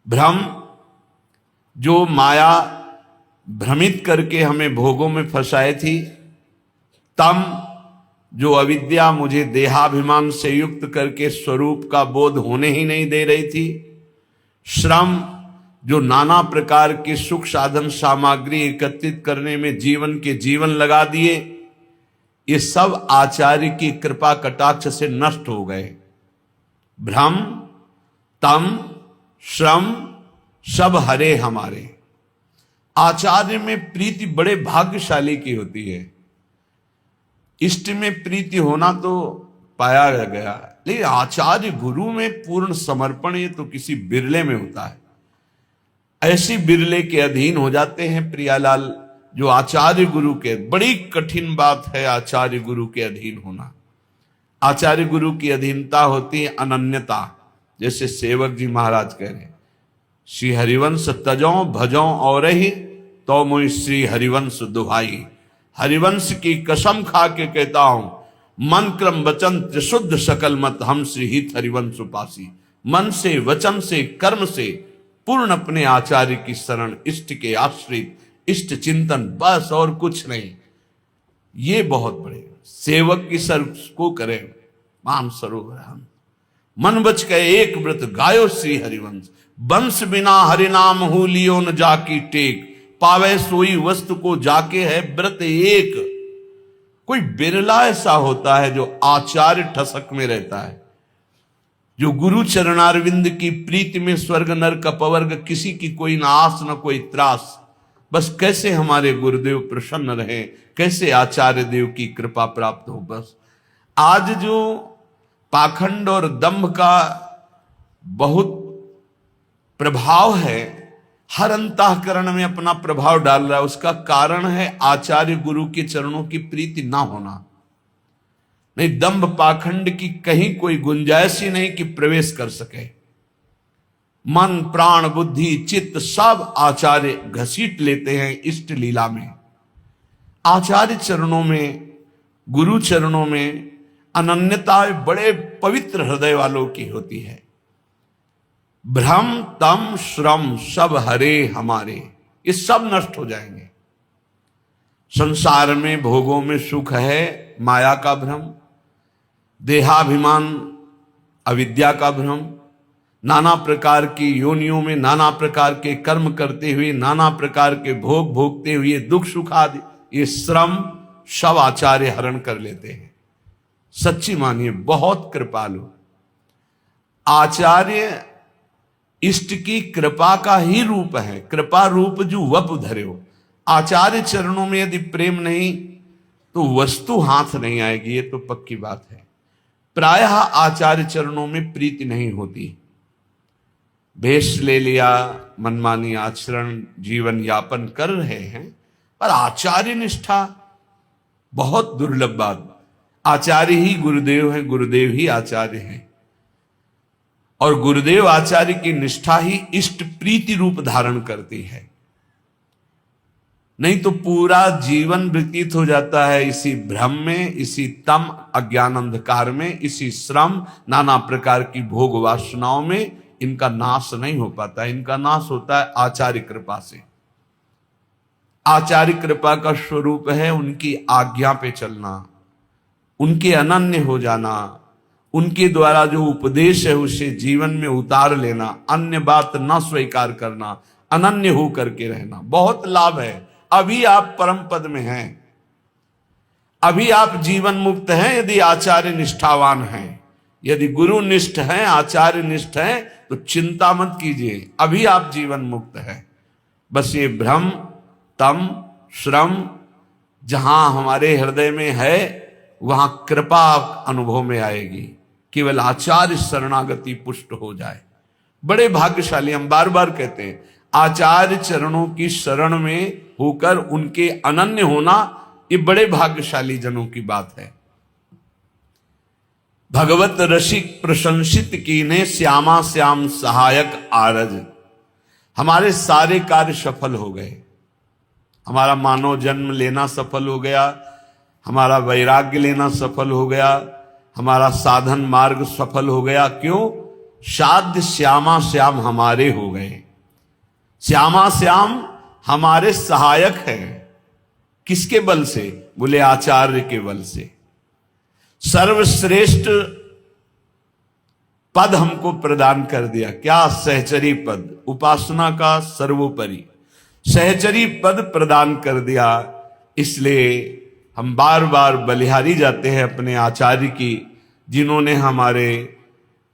भ्रम, जो माया भ्रमित करके हमें भोगों में फंसाए थी। तम, जो अविद्या मुझे देहाभिमान से युक्त करके स्वरूप का बोध होने ही नहीं दे रही थी। श्रम, जो नाना प्रकार की सुख साधन सामग्री एकत्रित करने में जीवन लगा दिए, ये सब आचार्य की कृपा कटाक्ष से नष्ट हो गए। भ्रम, तम, श्रम सब हरे हमारे। आचार्य में प्रीति बड़े भाग्यशाली की होती है। इष्ट में प्रीति होना तो पाया गया, लेकिन आचार्य गुरु में पूर्ण समर्पण ये तो किसी बिरले में होता है। ऐसी बिरले के अधीन हो जाते हैं प्रियालाल जो आचार्य गुरु के। बड़ी कठिन बात है आचार्य गुरु के अधीन होना। आचार्य गुरु की अधीनता होती है अनन्यता। जैसे सेवक जी महाराज कह रहे, श्री हरिवंश तजों भजों और ही तो मुझ श्री हरिवंश दुहाई। हरिवंश की कसम खा के कहता हूं, मन क्रम वचन त्रिशुद्ध सकल मत हम श्री हित हरिवंश उपासी। मन से, वचन से, कर्म से पूर्ण अपने आचार्य की शरण, इष्ट के आश्रित, इष्ट चिंतन, बस और कुछ नहीं। ये बहुत बड़े सेवक की सर को करे मान सरोवर हम। मन बच के एक व्रत गायो श्री हरिवंश। वंश बिना हरिनाम हो लियो न जाकी टेक। पावे सोई वस्तु को जाके है व्रत एक। कोई बिरला ऐसा होता है जो आचार्य ठसक में रहता है, जो गुरु चरणारविंद की प्रीति में स्वर्ग नरक अपवर्ग किसी की कोई ना आस न कोई त्रास। बस कैसे हमारे गुरुदेव प्रसन्न रहे, कैसे आचार्य देव की कृपा प्राप्त हो। बस आज जो पाखंड और दंभ का बहुत प्रभाव है, हर अंतःकरण में अपना प्रभाव डाल रहा है, उसका कारण है आचार्य गुरु के चरणों की प्रीति ना होना। नहीं, दंभ पाखंड की कहीं कोई गुंजाइश ही नहीं कि प्रवेश कर सके। मन प्राण बुद्धि चित्त सब आचार्य घसीट लेते हैं इष्ट लीला में। आचार्य चरणों में, गुरु चरणों में अनन्यता बड़े पवित्र हृदय वालों की होती है। भ्रम, तम, श्रम सब हरे हमारे, ये सब नष्ट हो जाएंगे। संसार में भोगों में सुख है माया का भ्रम, देहाभिमान अविद्या का भ्रम, नाना प्रकार की योनियों में नाना प्रकार के कर्म करते हुए, नाना प्रकार के भोग भोगते हुए दुख सुख आदि, ये श्रम सब आचार्य हरण कर लेते हैं। सच्ची मानिए, बहुत कृपालु आचार्य इष्ट की कृपा का ही रूप है। कृपा रूप जो वप धर्यो। आचार्य चरणों में यदि प्रेम नहीं तो वस्तु हाथ नहीं आएगी, ये तो पक्की बात है। प्रायः आचार्य चरणों में प्रीति नहीं होती। भेष ले लिया, मनमानी आचरण, जीवन यापन कर रहे हैं, पर आचार्य निष्ठा बहुत दुर्लभ बात। आचार्य ही गुरुदेव है, गुरुदेव ही आचार्य है, और गुरुदेव आचार्य की निष्ठा ही इष्ट प्रीति रूप धारण करती है। नहीं तो पूरा जीवन व्यतीत हो जाता है इसी भ्रम में, इसी तम अज्ञान अंधकार में, इसी श्रम नाना प्रकार की भोग वासनाओं में। इनका नाश नहीं हो पाता। इनका नाश होता है आचार्य कृपा से। आचार्य कृपा का स्वरूप है उनकी आज्ञा पे चलना, उनके अनन्य हो जाना, उनके द्वारा जो उपदेश है उसे जीवन में उतार लेना, अन्य बात न स्वीकार करना, अनन्य हो करके रहना। बहुत लाभ है। अभी आप परम पद में हैं, अभी आप जीवन मुक्त हैं यदि आचार्य निष्ठावान हैं। यदि गुरु निष्ठ हैं, आचार्य निष्ठ हैं, तो चिंता मत कीजिए, अभी आप जीवन मुक्त हैं। बस ये भ्रम, तम, श्रम जहां हमारे हृदय में है वहां कृपा अनुभव में आएगी। केवल आचार्य शरणागति पुष्ट हो जाए। बड़े भाग्यशाली, हम बार बार कहते हैं, आचार्य चरणों की शरण में होकर उनके अनन्य होना, ये बड़े भाग्यशाली जनों की बात है। भगवत रसिक प्रशंसित कीने श्यामा श्याम सहायक आरज। हमारे सारे कार्य सफल हो गए। हमारा मानव जन्म लेना सफल हो गया, हमारा वैराग्य लेना सफल हो गया, हमारा साधन मार्ग सफल हो गया। क्यों? साध्य श्यामा श्याम हमारे हो गए। श्यामा श्याम हमारे सहायक हैं। किसके बल से? बोले आचार्य के बल से। सर्वश्रेष्ठ पद हमको प्रदान कर दिया। क्या? सहचरी पद, उपासना का सर्वोपरि सहचरी पद प्रदान कर दिया। इसलिए हम बार बार बलिहारी जाते हैं अपने आचार्य की, जिन्होंने हमारे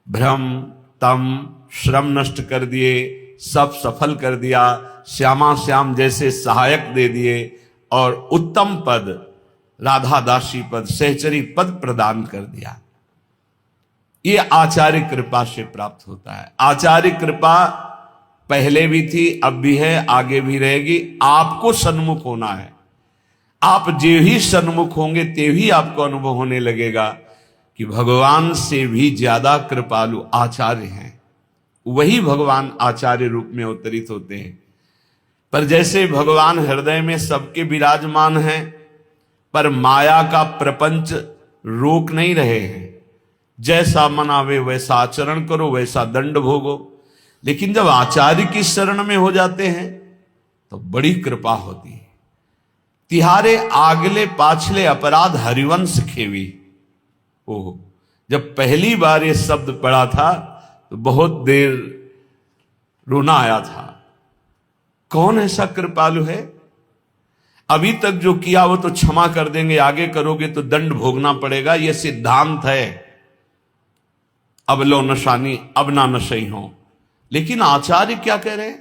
भ्रम तम श्रम नष्ट कर दिए, सब सफल कर दिया, श्यामा श्याम जैसे सहायक दे दिए और उत्तम पद राधा दासी पद सहचरी पद प्रदान कर दिया। ये आचार्य कृपा से प्राप्त होता है। आचार्य कृपा पहले भी थी, अब भी है, आगे भी रहेगी। आपको सन्मुख होना है। आप जे ही सन्मुख होंगे ते ही आपको अनुभव होने लगेगा कि भगवान से भी ज्यादा कृपालु आचार्य हैं। वही भगवान आचार्य रूप में अवतरित होते हैं। पर जैसे भगवान हृदय में सबके विराजमान हैं, पर माया का प्रपंच रोक नहीं रहे हैं। जैसा मनावे वैसा आचरण करो, वैसा दंड भोगो। लेकिन जब आचार्य की शरण में हो जाते हैं तो बड़ी कृपा होती है। तिहारे आगले पाछले अपराध हरिवंश खेवी। ओह, जब पहली बार ये शब्द पढ़ा था तो बहुत देर रोना आया था। कौन ऐसा कृपालु है? अभी तक जो किया वो तो क्षमा कर देंगे, आगे करोगे तो दंड भोगना पड़ेगा। यह सिद्धांत है। अब लो नशानी, अब ना नशई हो। लेकिन आचार्य क्या कह रहे हैं?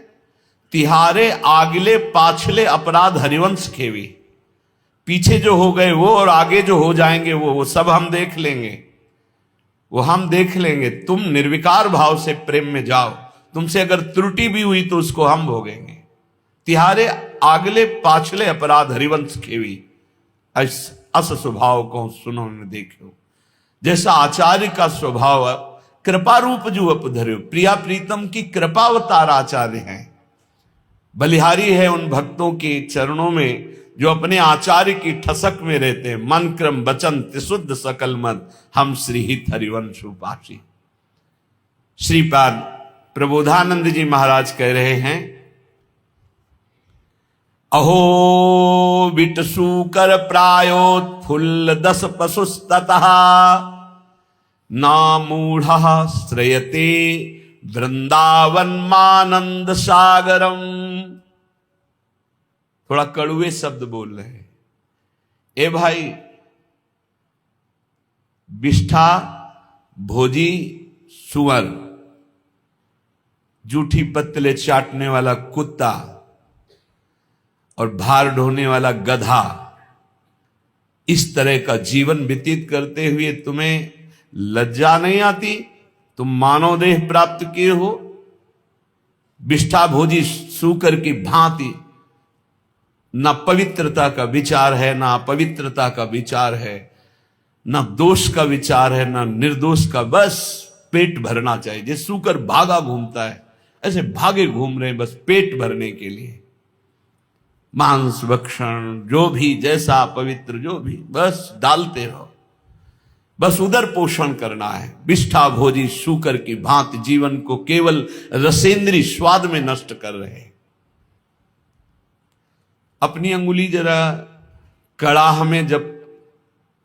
तिहारे आगले पाछले अपराध हरिवंश खेवी। पीछे जो हो गए वो और आगे जो हो जाएंगे वो सब हम देख लेंगे, वो हम देख लेंगे। तुम निर्विकार भाव से प्रेम में जाओ। तुमसे अगर त्रुटि भी हुई तो उसको हम भोगेंगे। तिहारे आगले पाछले अपराध हरिवंश खेवी, अस स्वभाव को सुनो न देखो। जैसा आचार्य का स्वभाव कृपा रूप जो अपधर्यो, प्रिया प्रीतम की कृपावतार आचार्य हैं। बलिहारी है उन भक्तों के चरणों में जो अपने आचार्य की ठसक में रहते हैं। मन क्रम वचन त्रिशुद्ध सकल मत, हम श्रीहित हरिवंश उपासी। श्रीपाद प्रबोधानंद जी महाराज कह रहे हैं, अहो विटसु कर प्रायोत्फुल्ल दस पशुस्ततः ना मूढ़ श्रयते वृंदावन मानंद सागरम। थोड़ा कड़ुए शब्द बोल रहे हैं। ए भाई, विष्ठा भोजी सुअर, जूठी पत्तले चाटने वाला कुत्ता और भार ढोने वाला गधा, इस तरह का जीवन व्यतीत करते हुए तुम्हें लज्जा नहीं आती? तुम मानव देह प्राप्त किए हो, विष्ठा भोजी सूकर की भांति न पवित्रता का विचार है, न अपवित्रता का विचार है, न दोष का विचार है, न निर्दोष का। बस पेट भरना चाहिए। जैसे सूकर भागा घूमता है, ऐसे भागे घूम रहे हैं बस पेट भरने के लिए। मांस भक्षण जो भी, जैसा पवित्र जो भी, बस डालते रहो। बस उदर पोषण करना है। विष्ठा भोजी सूकर की भांति जीवन को केवल रसेंद्री स्वाद में नष्ट कर रहे हैं। अपनी अंगुली जरा कड़ाह में जब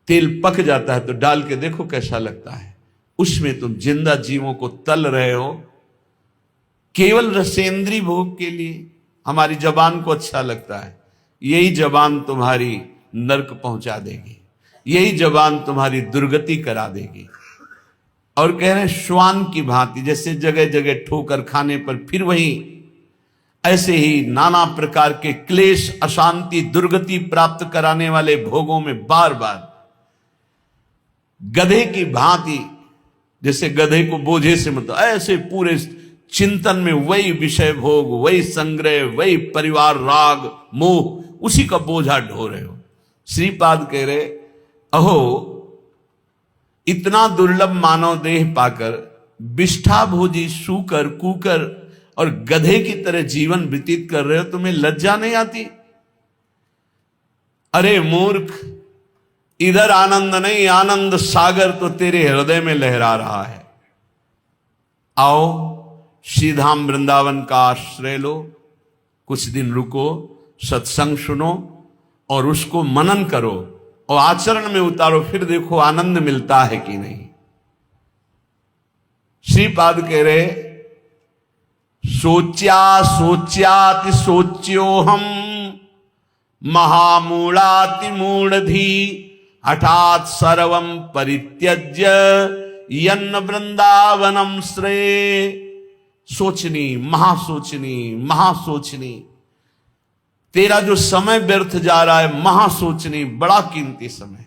तेल पक जाता है तो डाल के देखो कैसा लगता है। उसमें तुम जिंदा जीवों को तल रहे हो केवल रसेंद्री भोग के लिए। हमारी जबान को अच्छा लगता है, यही जबान तुम्हारी नरक पहुंचा देगी, यही जबान तुम्हारी दुर्गति करा देगी। और कह रहे हैं श्वान की भांति, जैसे जगह जगह ठोकर खाने पर फिर वही, ऐसे ही नाना प्रकार के क्लेश, अशांति, दुर्गति प्राप्त कराने वाले भोगों में बार बार गधे की भांति, जैसे गधे को बोझे से मतलब ऐसे पूरे चिंतन में वही विषय भोग, वही संग्रह, वही परिवार राग मोह, उसी का बोझा ढो रहे हो। श्रीपाद कह रहे, अहो इतना दुर्लभ मानव देह पाकर विष्ठा भोजी सूकर कुकर और गधे की तरह जीवन व्यतीत कर रहे हो, तुम्हें लज्जा नहीं आती? अरे मूर्ख, इधर आनंद नहीं, आनंद सागर तो तेरे हृदय में लहरा रहा है। आओ श्रीधाम वृंदावन का आश्रय लो, कुछ दिन रुको, सत्संग सुनो और उसको मनन करो और आचरण में उतारो, फिर देखो आनंद मिलता है कि नहीं। श्रीपाद कह रहे सोच्या सोच्याति सोच्यो हम महामूढ़ाति मूढ़धी हठात सर्वम परित्यज्य यन्न वृंदावनम श्रेय। सोचनी, महासोचनी, महासोचनी, तेरा जो समय व्यर्थ जा रहा है, महासोचनी, बड़ा कीमती समय।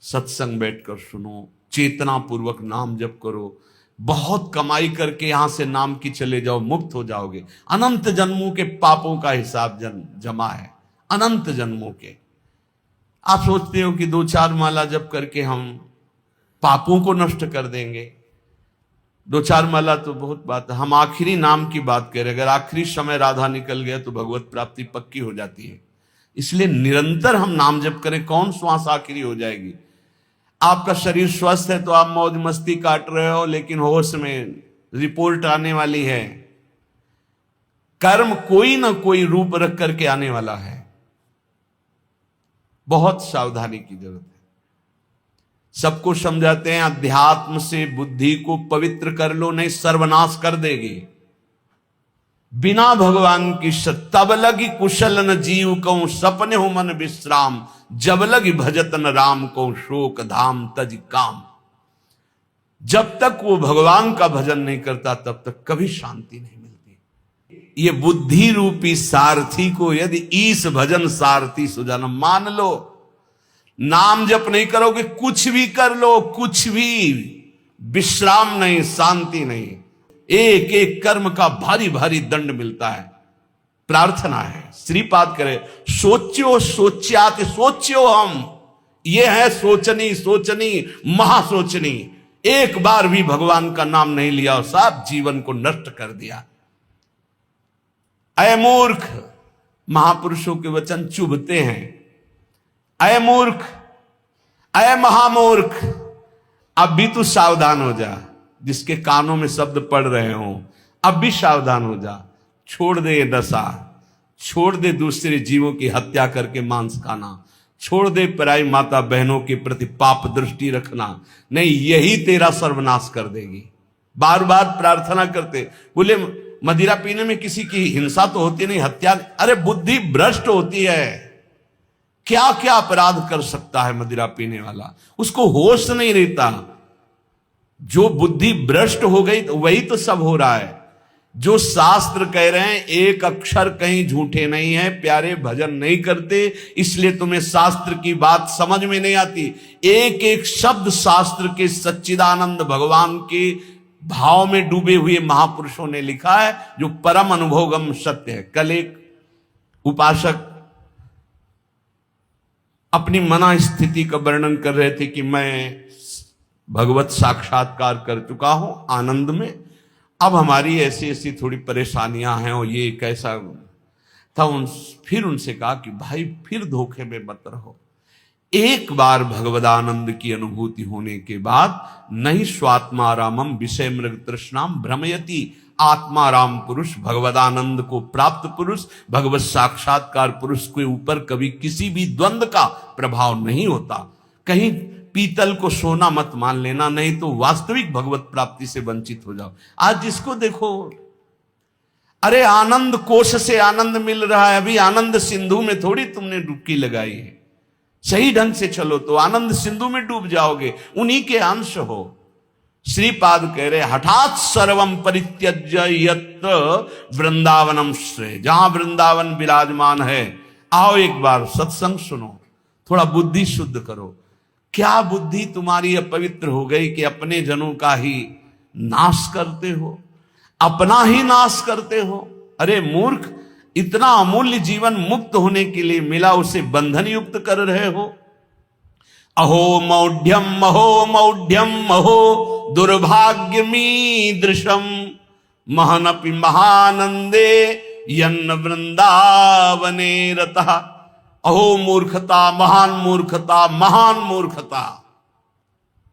सत्संग बैठकर सुनो, चेतना पूर्वक नाम जप करो, बहुत कमाई करके यहां से नाम की चले जाओ, मुक्त हो जाओगे। अनंत जन्मों के पापों का हिसाब जमा है, अनंत जन्मों के। आप सोचते हो कि 2-4 माला जप करके हम पापों को नष्ट कर देंगे। 2-4 माला तो बहुत बात है, हम आखिरी नाम की बात करें। अगर आखिरी समय राधा निकल गया तो भगवत प्राप्ति पक्की हो जाती है। इसलिए निरंतर हम नाम जप करें, कौन श्वास आखिरी हो जाएगी। आपका शरीर स्वस्थ है तो आप मौज मस्ती काट रहे हो, लेकिन होश में रिपोर्ट आने वाली है। कर्म कोई ना कोई रूप रख करके आने वाला है, बहुत सावधानी की जरूरत है। सबको समझाते हैं अध्यात्म से बुद्धि को पवित्र कर लो, नहीं सर्वनाश कर देगी। बिना भगवान की तब लगी कुशल न जीव को सपने हो मन विश्राम, जब लगी भजत न राम को शोक धाम तज काम। जब तक वो भगवान का भजन नहीं करता तब तक कभी शांति नहीं मिलती। ये बुद्धि रूपी सारथी को यदि ईस भजन सारथी सुजान मान लो, नाम जप नहीं करोगे, कुछ भी कर लो, कुछ भी विश्राम नहीं, शांति नहीं। एक एक कर्म का भारी भारी दंड मिलता है। प्रार्थना है, श्रीपाद करे सोच्यो सोच्याति सोच्यो हम, ये है सोचनी सोचनी महासोचनी। एक बार भी भगवान का नाम नहीं लिया और सब जीवन को नष्ट कर दिया। अय मूर्ख, महापुरुषों के वचन चुभते हैं। अय मूर्ख, अय महामूर्ख, अब भी तू सावधान हो जा। जिसके कानों में शब्द पड़ रहे हो, अब भी सावधान हो जा। छोड़ दे ये दशा, छोड़ दे दूसरे जीवों की हत्या करके मांस खाना, छोड़ दे पराई माता बहनों के प्रति पाप दृष्टि रखना, नहीं यही तेरा सर्वनाश कर देगी। बार बार प्रार्थना करते, बोले मदिरा पीने में किसी की हिंसा तो होती नहीं, हत्या, अरे बुद्धि भ्रष्ट होती है। क्या क्या अपराध कर सकता है मदिरा पीने वाला, उसको होश नहीं रहता। जो बुद्धि भ्रष्ट हो गई तो वही तो सब हो रहा है। जो शास्त्र कह रहे हैं एक अक्षर कहीं झूठे नहीं है, प्यारे भजन नहीं करते, इसलिए तुम्हें शास्त्र की बात समझ में नहीं आती। एक एक शब्द शास्त्र के सच्चिदानंद भगवान के भाव में डूबे हुए महापुरुषों ने लिखा है, जो परम अनुभवगम सत्य है। कल एक उपासक अपनी मना स्थिति का वर्णन कर रहे थे कि मैं भगवत साक्षात्कार कर चुका हूं आनंद में, अब हमारी ऐसी ऐसी थोड़ी परेशानियां हैं और ये कैसा था। फिर उनसे कहा कि भाई फिर धोखे में मत रहो। एक बार भगवदानंद की अनुभूति होने के बाद नहीं स्वात्मारामम विषय मृग तृष्णाम भ्रमयति, आत्माराम पुरुष, भगवदानंद को प्राप्त पुरुष, भगवत साक्षात्कार पुरुष के ऊपर कभी किसी भी द्वंद्व का प्रभाव नहीं होता। कहीं पीतल को सोना मत मान लेना, नहीं तो वास्तविक भगवत प्राप्ति से वंचित हो जाओ। आज जिसको देखो, अरे आनंद कोश से आनंद मिल रहा है, अभी आनंद सिंधु में थोड़ी तुमने डुबकी लगाई है। सही ढंग से चलो तो आनंद सिंधु में डूब जाओगे, उन्हीं के अंश हो। श्रीपाद कह रहे हठात सर्वम परित्यज्य यत्र वृंदावनम श्रेय, जहां वृंदावन विराजमान है, आओ एक बार सत्संग सुनो, थोड़ा बुद्धि शुद्ध करो। क्या बुद्धि तुम्हारी अपवित्र हो गई कि अपने जनों का ही नाश करते हो, अपना ही नाश करते हो। अरे मूर्ख, इतना अमूल्य जीवन मुक्त होने के लिए मिला, उसे बंधन युक्त कर रहे हो। अहो मौढ़्यम अहो दुर्भाग्यमीदृशम महनपि महानंदे यन्न वृंदावने रतः। अहो मूर्खता, महान मूर्खता, महान मूर्खता।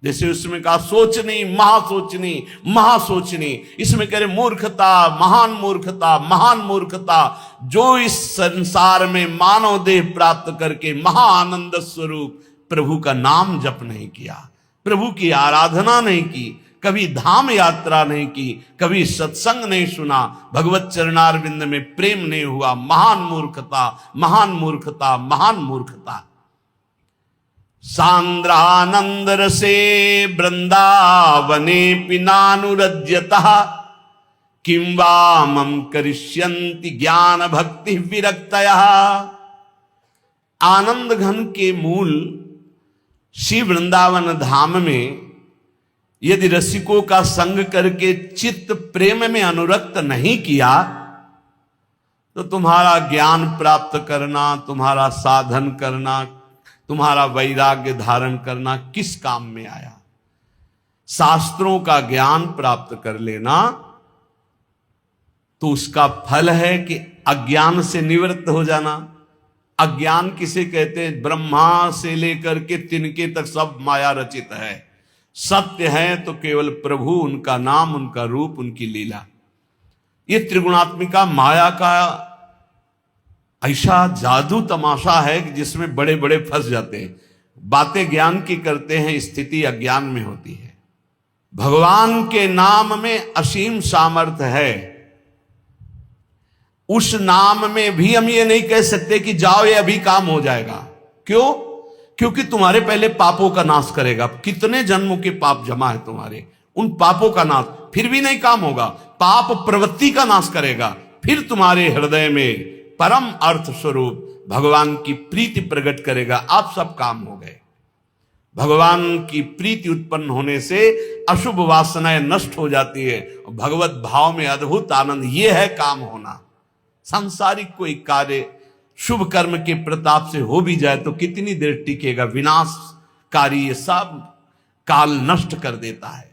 जैसे उसमें कहा सोचनी, महासोचनी, महासोचनी, इसमें कह रहे मूर्खता, महान मूर्खता, जो इस संसार में मानव देह प्राप्त करके महाआनंद स्वरूप प्रभु का नाम जप नहीं किया, प्रभु की आराधना नहीं की, कभी धाम यात्रा नहीं की, कभी सत्संग नहीं सुना, भगवत चरणारविंद में प्रेम नहीं हुआ। महान मूर्खता, महान मूर्खता, महान मूर्खता। सांद्रानंद रसे वृंदावने पिनानुरज्यतः किं वा मम करिष्यन्ति ज्ञान भक्ति विरक्तयः। आनंद घन के मूल श्री वृंदावन धाम में यदि रसिकों का संग करके चित्त प्रेम में अनुरक्त नहीं किया तो तुम्हारा ज्ञान प्राप्त करना, तुम्हारा साधन करना, तुम्हारा वैराग्य धारण करना किस काम में आया। शास्त्रों का ज्ञान प्राप्त कर लेना तो उसका फल है कि अज्ञान से निवृत्त हो जाना। अज्ञान किसे कहते हैं? ब्रह्मा से लेकर के तिनके तक सब माया रचित है। सत्य है तो केवल प्रभु, उनका नाम, उनका रूप, उनकी लीला। ये त्रिगुणात्मिका माया का ऐसा जादू तमाशा है कि जिसमें बड़े बड़े फंस जाते हैं। बातें ज्ञान की करते हैं, स्थिति अज्ञान में होती है। भगवान के नाम में असीम सामर्थ्य है। उस नाम में भी हम ये नहीं कह सकते कि जाओ ये अभी काम हो जाएगा। क्यों? क्योंकि तुम्हारे पहले पापों का नाश करेगा। कितने जन्मों के पाप जमा है तुम्हारे, उन पापों का नाश, फिर भी नहीं काम होगा। पाप प्रवृत्ति का नाश करेगा, फिर तुम्हारे हृदय में परम अर्थ स्वरूप भगवान की प्रीति प्रकट करेगा। आप सब काम हो गए। भगवान की प्रीति उत्पन्न होने से अशुभ वासनाएं नष्ट हो जाती है। भगवत भाव में अद्भुत आनंद, यह है काम होना। सांसारिक कोई कार्य शुभ कर्म के प्रताप से हो भी जाए तो कितनी देर टिकेगा? विनाशकारी ये सब काल नष्ट कर देता है।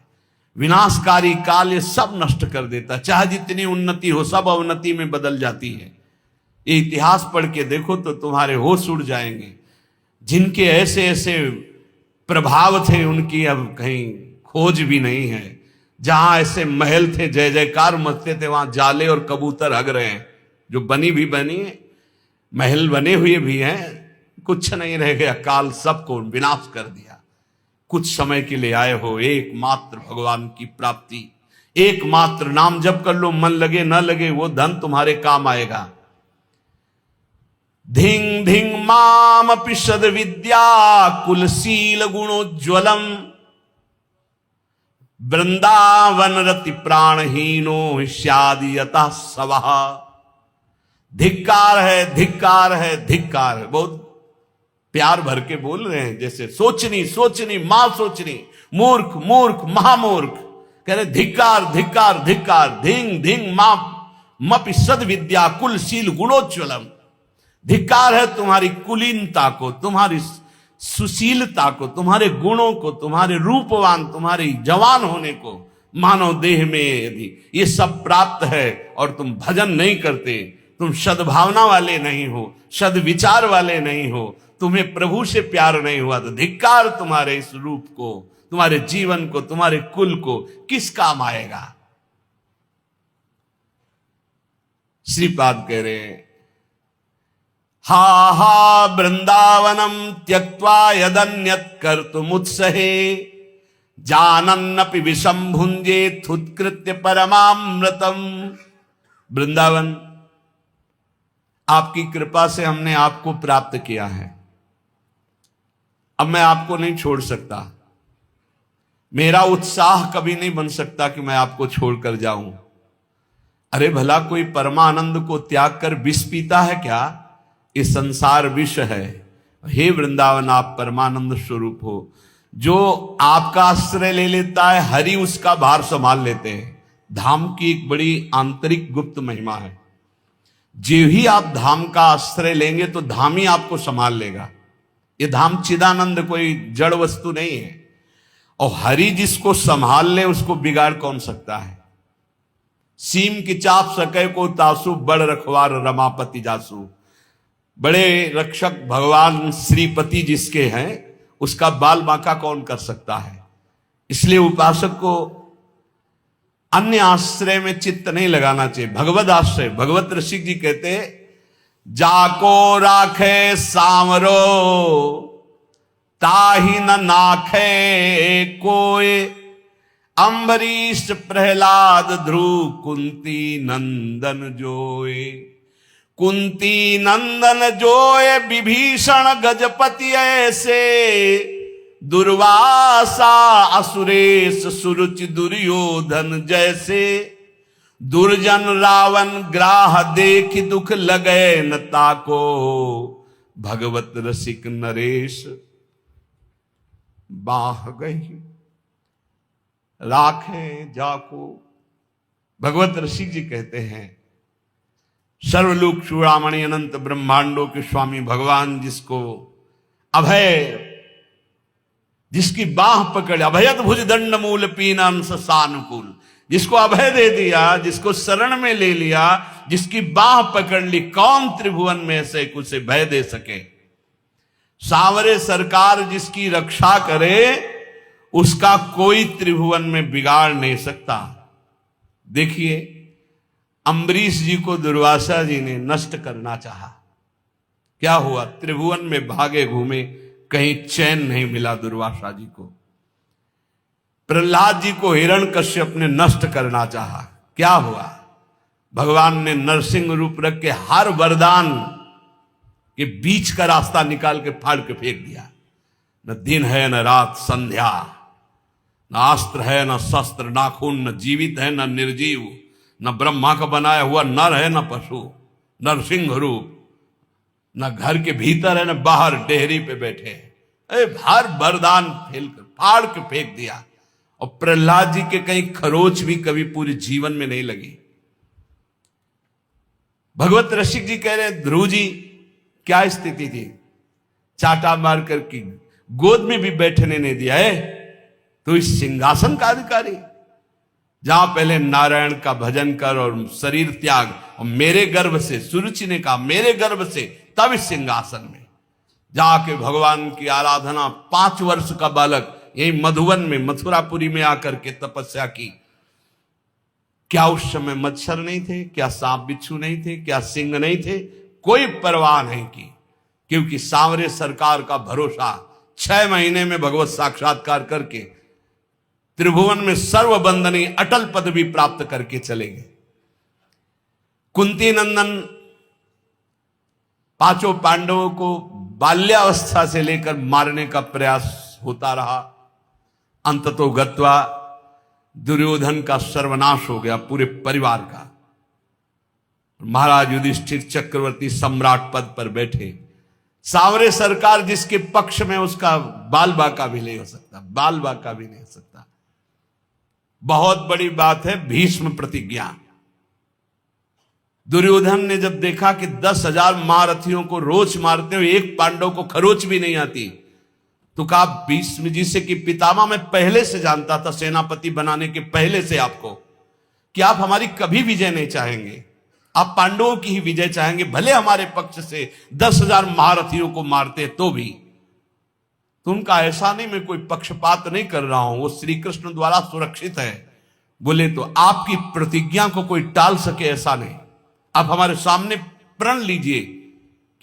विनाशकारी काल ये सब नष्ट कर देता है। चाहे जितनी उन्नति हो, सब अवनति में बदल जाती है। ये इतिहास पढ़ के देखो तो तुम्हारे होश उड़ जाएंगे। जिनके ऐसे ऐसे प्रभाव थे उनकी अब कहीं खोज भी नहीं है। जहां ऐसे महल थे, जय जयकार मचते थे, वहां जाले और कबूतर हग रहे हैं। जो बनी भी बनी है, महल बने हुए भी हैं, कुछ नहीं रह गया। काल सबको विनाश कर दिया। कुछ समय के लिए आए हो, एकमात्र भगवान की प्राप्ति, एकमात्र नाम जप कर लो। मन लगे न लगे वो धन तुम्हारे काम आएगा। धिंग धिंग माम पिशद विद्या कुलशील गुणोज्वलम वृंदावन रति प्राणहीनो स्यादि यतः सवः। धिक्कार है, धिक्कार है, धिक्कार है। बहुत प्यार भर के बोल रहे हैं, जैसे सोचनी, सोचनी, मां सोचनी, मूर्ख, मूर्ख, महामूर्ख। कह रहे धिक्कार, धिक्कार, धिक्कार। धिंग धिंग मां मपि सद विद्या कुलशील गुणोज्वलम। धिक्कार है तुम्हारी कुलीनता को, तुम्हारी सुशीलता को, तुम्हारे गुणों को, तुम्हारे रूपवान, तुम्हारे जवान होने को। मानव देह में यदि ये सब प्राप्त है और तुम भजन नहीं करते, तुम सद्भावना वाले नहीं हो, सद्विचार वाले नहीं हो, तुम्हें प्रभु से प्यार नहीं हुआ, तो धिक्कार तुम्हारे इस रूप को, तुम्हारे जीवन को, तुम्हारे कुल को किस काम आएगा। श्रीपाद कह रहे हैं, हा हा वृंदावनम त्यक्त्वा यदन्यत् कर्तुमुत्सहे जानन्नपि विषम भुंजेत् उत्कृत्य परमामृतम। वृंदावन, आपकी कृपा से हमने आपको प्राप्त किया है। अब मैं आपको नहीं छोड़ सकता। मेरा उत्साह कभी नहीं बन सकता कि मैं आपको छोड़कर जाऊं। अरे भला कोई परमानंद को त्याग कर विष पीता है क्या? ये संसार विष है। हे वृंदावन, आप परमानंद स्वरूप हो। जो आपका आश्रय ले लेता है, हरि उसका भार संभाल लेते हैं। धाम की एक बड़ी आंतरिक गुप्त महिमा है। जो ही आप धाम का आश्रय लेंगे तो धाम ही आपको संभाल लेगा। ये धाम चिदानंद कोई जड़ वस्तु नहीं है। और हरि जिसको संभाल ले उसको बिगाड़ कौन सकता है। सीम की चाप सके को तासु, बड़ रखवार रमापति जासु। बड़े रक्षक भगवान श्रीपति जिसके हैं, उसका बाल बांका कौन कर सकता है। इसलिए उपासक को अन्य आश्रय में चित्त नहीं लगाना चाहिए, भगवत आश्रय। भगवत ऋषि जी कहते, जाको राखे सांवरो ताही न नाखे कोय, अम्बरीश प्रहलाद ध्रुव कुंती नंदन जोए। कुंती नंदन जोए विभीषण गजपति ऐसे, दुर्वासा असुरेश सुरुचि दुर्योधन जैसे। दुर्जन रावण ग्राह देख दुख लगे न ताको, भगवत रसिक नरेश बाह गई राखे जाको। भगवत ऋषि जी कहते हैं, सर्वलोक चूड़ामणि अनंत ब्रह्मांडों के स्वामी भगवान जिसको अभय, जिसकी बाह पकड़, अभयत भुज दंड मूल पीनम सानुकूल, जिसको अभय दे दिया, जिसको शरण में ले लिया, जिसकी बाह पकड़ ली, कौन त्रिभुवन में से कुछ भय दे सके। सांवरे सरकार जिसकी रक्षा करे, उसका कोई त्रिभुवन में बिगाड़ नहीं सकता। देखिए, अम्बरीश जी को दुर्वासा जी ने नष्ट करना चाहा, क्या हुआ? त्रिभुवन में भागे घूमे, कहीं चैन नहीं मिला दुर्वासा जी को। प्रहलाद जी को हिरण्यकश्यप ने नष्ट करना चाहा, क्या हुआ? भगवान ने नरसिंह रूप रख के हर वरदान के बीच का रास्ता निकाल के फाड़ के फेंक दिया। न दिन है न रात संध्या, न अस्त्र है न शस्त्र, ना खून, न जीवित है न निर्जीव, न ब्रह्मा का बनाया हुआ नर है न पशु, नरसिंह रूप, न घर के भीतर है न बाहर डेहरी पे बैठे। हर वरदान फेल कर फाड़ के फेंक दिया। और प्रहलाद जी के कहीं खरोच भी कभी पूरे जीवन में नहीं लगी। भगवत रसिक जी कह रहे, ध्रुव जी क्या स्थिति थी, चाटा मार कर की गोद में भी बैठने नहीं दिया है, तो इस सिंहासन का अधिकारी, जहां पहले नारायण का भजन कर और शरीर त्याग, और मेरे गर्भ से, सुरुचि ने कहा मेरे गर्भ से, तब इस सिंहासन में जाके भगवान की आराधना। 5 वर्ष का बालक यही मधुवन में, मथुरापुरी में आकर के तपस्या की। क्या उस समय मच्छर नहीं थे? क्या सांप बिच्छू नहीं थे? क्या सिंह नहीं थे? कोई परवाह नहीं की, क्योंकि सांवरे सरकार का भरोसा 6 महीने में भगवत साक्षात्कार करके त्रिभुवन में सर्वबंधनी अटल पदवी प्राप्त करके चलेंगे। कुंती नंदन 5 पांडवों को बाल्यावस्था से लेकर मारने का प्रयास होता रहा। अंततो गत्वा दुर्योधन का सर्वनाश हो गया, पूरे परिवार का। महाराज युधिष्ठिर चक्रवर्ती सम्राट पद पर बैठे। सांवरे सरकार जिसके पक्ष में, उसका बाल बाका भी नहीं हो सकता, बाल बाका भी नहीं हो सकता। बहुत बड़ी बात है भीष्म प्रतिज्ञा। दुर्योधन ने जब देखा कि 10,000 महारथियों को रोज मारते हुए एक पांडव को खरोच भी नहीं आती, तो कहा भीष्म जी से कि पितामह मैं पहले से जानता था, सेनापति बनाने के पहले से आपको, कि आप हमारी कभी विजय नहीं चाहेंगे, आप पांडवों की ही विजय चाहेंगे, भले हमारे पक्ष से 10,000 महारथियों को मारते तो भी। तो उनका ऐसा नहीं, मैं कोई पक्षपात नहीं कर रहा हूं, वो श्री कृष्ण द्वारा सुरक्षित है। बोले तो आपकी प्रतिज्ञा को कोई टाल सके ऐसा नहीं, आप हमारे सामने प्रण लीजिए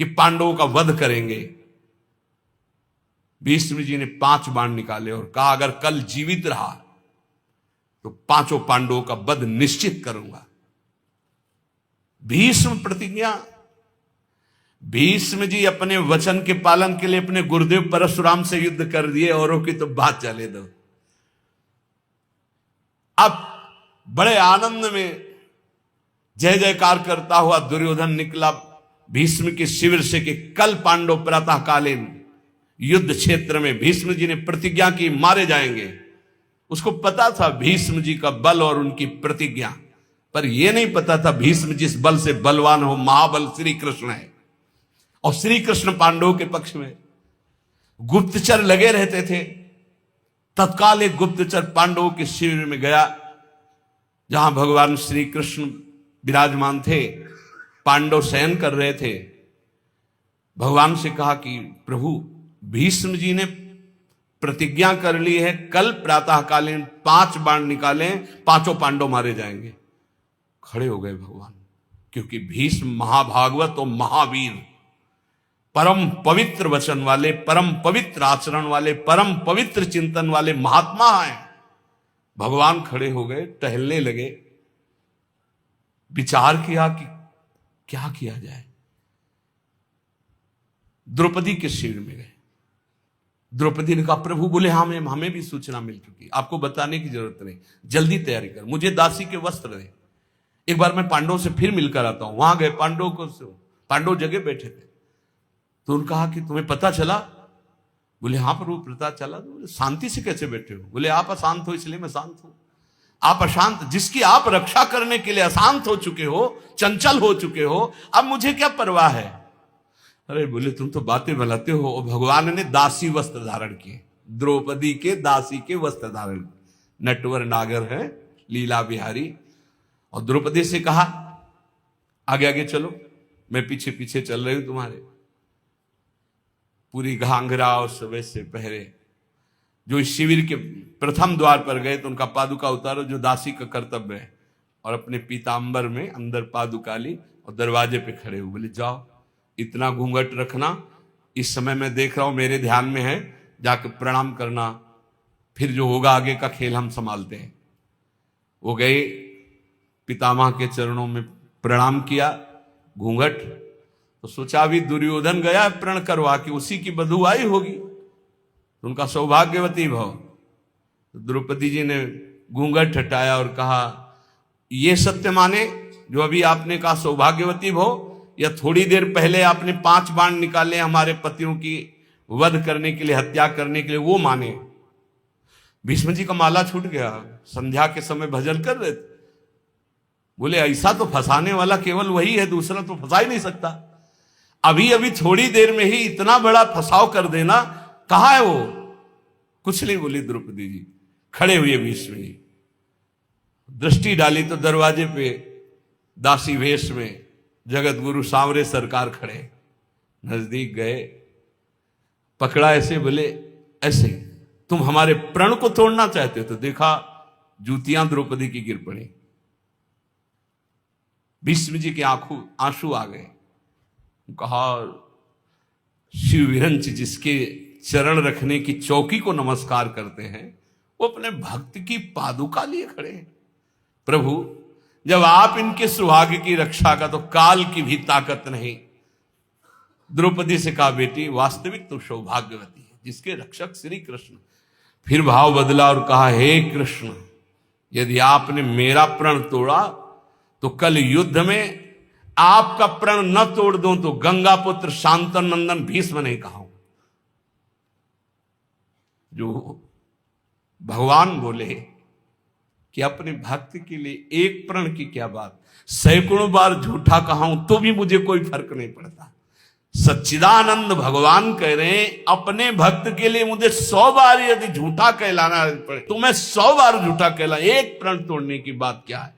कि पांडवों का वध करेंगे। भीष्म जी ने 5 बाण निकाले और कहा अगर कल जीवित रहा तो 5 पांडवों का वध निश्चित करूंगा। भीष्म प्रतिज्ञा। भीष्म जी अपने वचन के पालन के लिए अपने गुरुदेव परशुराम से युद्ध कर दिए, औरों की तो बात चले दो। अब बड़े आनंद में जय जयकार करता हुआ दुर्योधन निकला भीष्म के शिविर से कि कल पांडव प्रातःकालीन युद्ध क्षेत्र में, भीष्म जी ने प्रतिज्ञा की मारे जाएंगे। उसको पता था भीष्म जी का बल और उनकी प्रतिज्ञा, पर यह नहीं पता था भीष्म जिस बल से बलवान हो महाबल श्री कृष्ण है, और श्री कृष्ण पांडवों के पक्ष में। गुप्तचर लगे रहते थे। तत्काल एक गुप्तचर पांडवों के शिविर में गया जहां भगवान श्री कृष्ण विराजमान थे, पांडव शयन कर रहे थे। भगवान से कहा कि प्रभु भीष्म जी ने प्रतिज्ञा कर ली है, कल प्रातःकालीन 5 बाण निकालें, 5 पांडव मारे जाएंगे। खड़े हो गए भगवान, क्योंकि भीष्म महाभागवत और महावीर, परम पवित्र वचन वाले, परम पवित्र आचरण वाले, परम पवित्र चिंतन वाले महात्मा हैं। भगवान खड़े हो गए, टहलने लगे, विचार किया कि क्या किया जाए। द्रौपदी के शिविर में गए। द्रौपदी ने कहा, प्रभु। बोले, हाँ हमें भी सूचना मिल चुकी, आपको बताने की जरूरत नहीं, जल्दी तैयारी कर, मुझे दासी के वस्त्र दे, एक बार मैं पांडवों से फिर मिलकर आता हूं। वहां गए, पांडव जगह बैठे थे, तो उन्होंने कहा कि तुम्हें पता चला? बोले, हाँ प्रभु पता चला। तो बोले, शांति से कैसे बैठे हो? बोले, आप अशांत हो इसलिए मैं शांत हूं। आप अशांत, जिसकी आप रक्षा करने के लिए अशांत हो चुके हो, चंचल हो चुके हो, अब मुझे क्या परवाह है? अरे बोले, तुम तो बातें बनाते हो। और भगवान ने दासी वस्त्र धारण किए, द्रौपदी के दासी के वस्त्र धारण किए। नटवर नागर है, लीला बिहारी। और द्रौपदी से कहा, आगे आगे चलो, मैं पीछे पीछे चल रही हूं तुम्हारे। पूरी घाघरा और सब से पहरे। जो इस शिविर के प्रथम द्वार पर गए तो उनका पादुका उतारो, जो दासी का कर्तव्य है, और अपने पीतांबर में अंदर पादुका ली और दरवाजे पे खड़े हुए। बोले, जाओ, इतना घूंघट रखना, इस समय मैं देख रहा हूं मेरे ध्यान में है, जाकर प्रणाम करना, फिर जो होगा आगे का खेल हम संभालते हैं। वो गए, पितामह के चरणों में प्रणाम किया, घूंघट। तो सोचा अभी दुर्योधन गया प्रण करवा के, उसी की बधू आई होगी, तो उनका सौभाग्यवती भव। तो द्रौपदी जी ने घूंघट हटाया और कहा, ये सत्य माने जो अभी आपने कहा सौभाग्यवती भव, या थोड़ी देर पहले आपने 5 बाण निकाले हमारे पतियों की वध करने के लिए, हत्या करने के लिए, वो माने? भीष्म जी का माला छूट गया, संध्या के समय भजन कर रहे थे। बोले, ऐसा तो फंसाने वाला केवल वही है, दूसरा तो फंसा ही नहीं सकता। अभी अभी थोड़ी देर में ही इतना बड़ा फंसाव कर देना, कहां है वो? कुछ नहीं बोली द्रौपदी जी। खड़े हुए भीष्म जी, दृष्टि डाली तो दरवाजे पे दासी वेश में जगत गुरु सांवरे सरकार खड़े। नजदीक गए, पकड़ा ऐसे, बोले, ऐसे तुम हमारे प्रण को तोड़ना चाहते हो? तो देखा जूतियां द्रौपदी की गिर पड़ी। भीष्म जी के आंसू आ गए। कहा, शिव विरंच जिसके चरण रखने की चौकी को नमस्कार करते हैं, वो अपने भक्त की पादुका लिए खड़े हैं। प्रभु, जब आप इनके सुहाग की रक्षा का, तो काल की भी ताकत नहीं। द्रौपदी से कहा, बेटी वास्तविक तो सौभाग्यवती है, जिसके रक्षक श्री कृष्ण। फिर भाव बदला और कहा, हे कृष्ण, यदि आपने मेरा प्रण तोड़ा तो कल युद्ध में आपका प्रण न तोड़ दूं तो गंगा पुत्र शांतन नंदन भीष्म नहीं कहा। जो भगवान बोले कि अपने भक्त के लिए एक प्रण की क्या बात, सैकड़ों बार झूठा कहा हूं तो भी मुझे कोई फर्क नहीं पड़ता। सच्चिदानंद भगवान कह रहे हैं, अपने भक्त के लिए मुझे 100 बार यदि झूठा कहलाना पड़े तो मैं 100 बार झूठा कहला, एक प्रण तोड़ने की बात क्या है?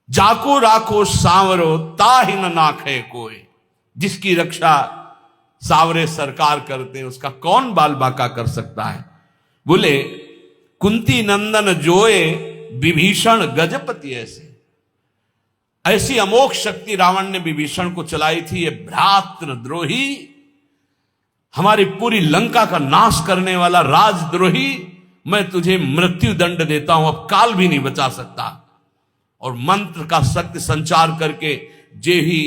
जाको राखो सांवरो ताहि न नाखे कोई। जिसकी रक्षा सांवरे सरकार करते हैं, उसका कौन बाल बाका कर सकता है? बोले, कुंती नंदन जोए विभीषण गजपति। ऐसी अमोघ शक्ति रावण ने विभीषण को चलाई थी। ये भ्रातृद्रोही, हमारी पूरी लंका का नाश करने वाला राजद्रोही, मैं तुझे मृत्यु दंड देता हूं, अब काल भी नहीं बचा सकता। और मंत्र का शक्ति संचार करके जे ही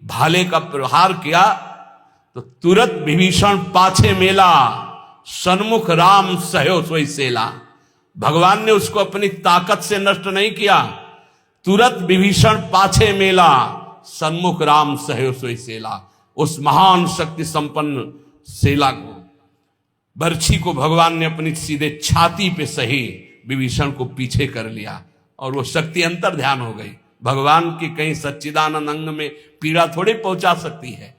भाले का प्रहार किया तो तुरंत विभीषण पाछे मेला, सन्मुख राम सहयो सोई सेला। भगवान ने उसको अपनी ताकत से नष्ट नहीं किया, तुरंत विभीषण पाछे मेला, सन्मुख राम सहयो सोई सेला। उस महान शक्ति संपन्न सेला को, बर्छी को भगवान ने अपनी सीधे छाती पे सही विभीषण को पीछे कर लिया और वो शक्ति अंतर ध्यान हो गई। भगवान की कहीं सच्चिदानंद अंग में पीड़ा थोड़ी पहुंचा सकती है।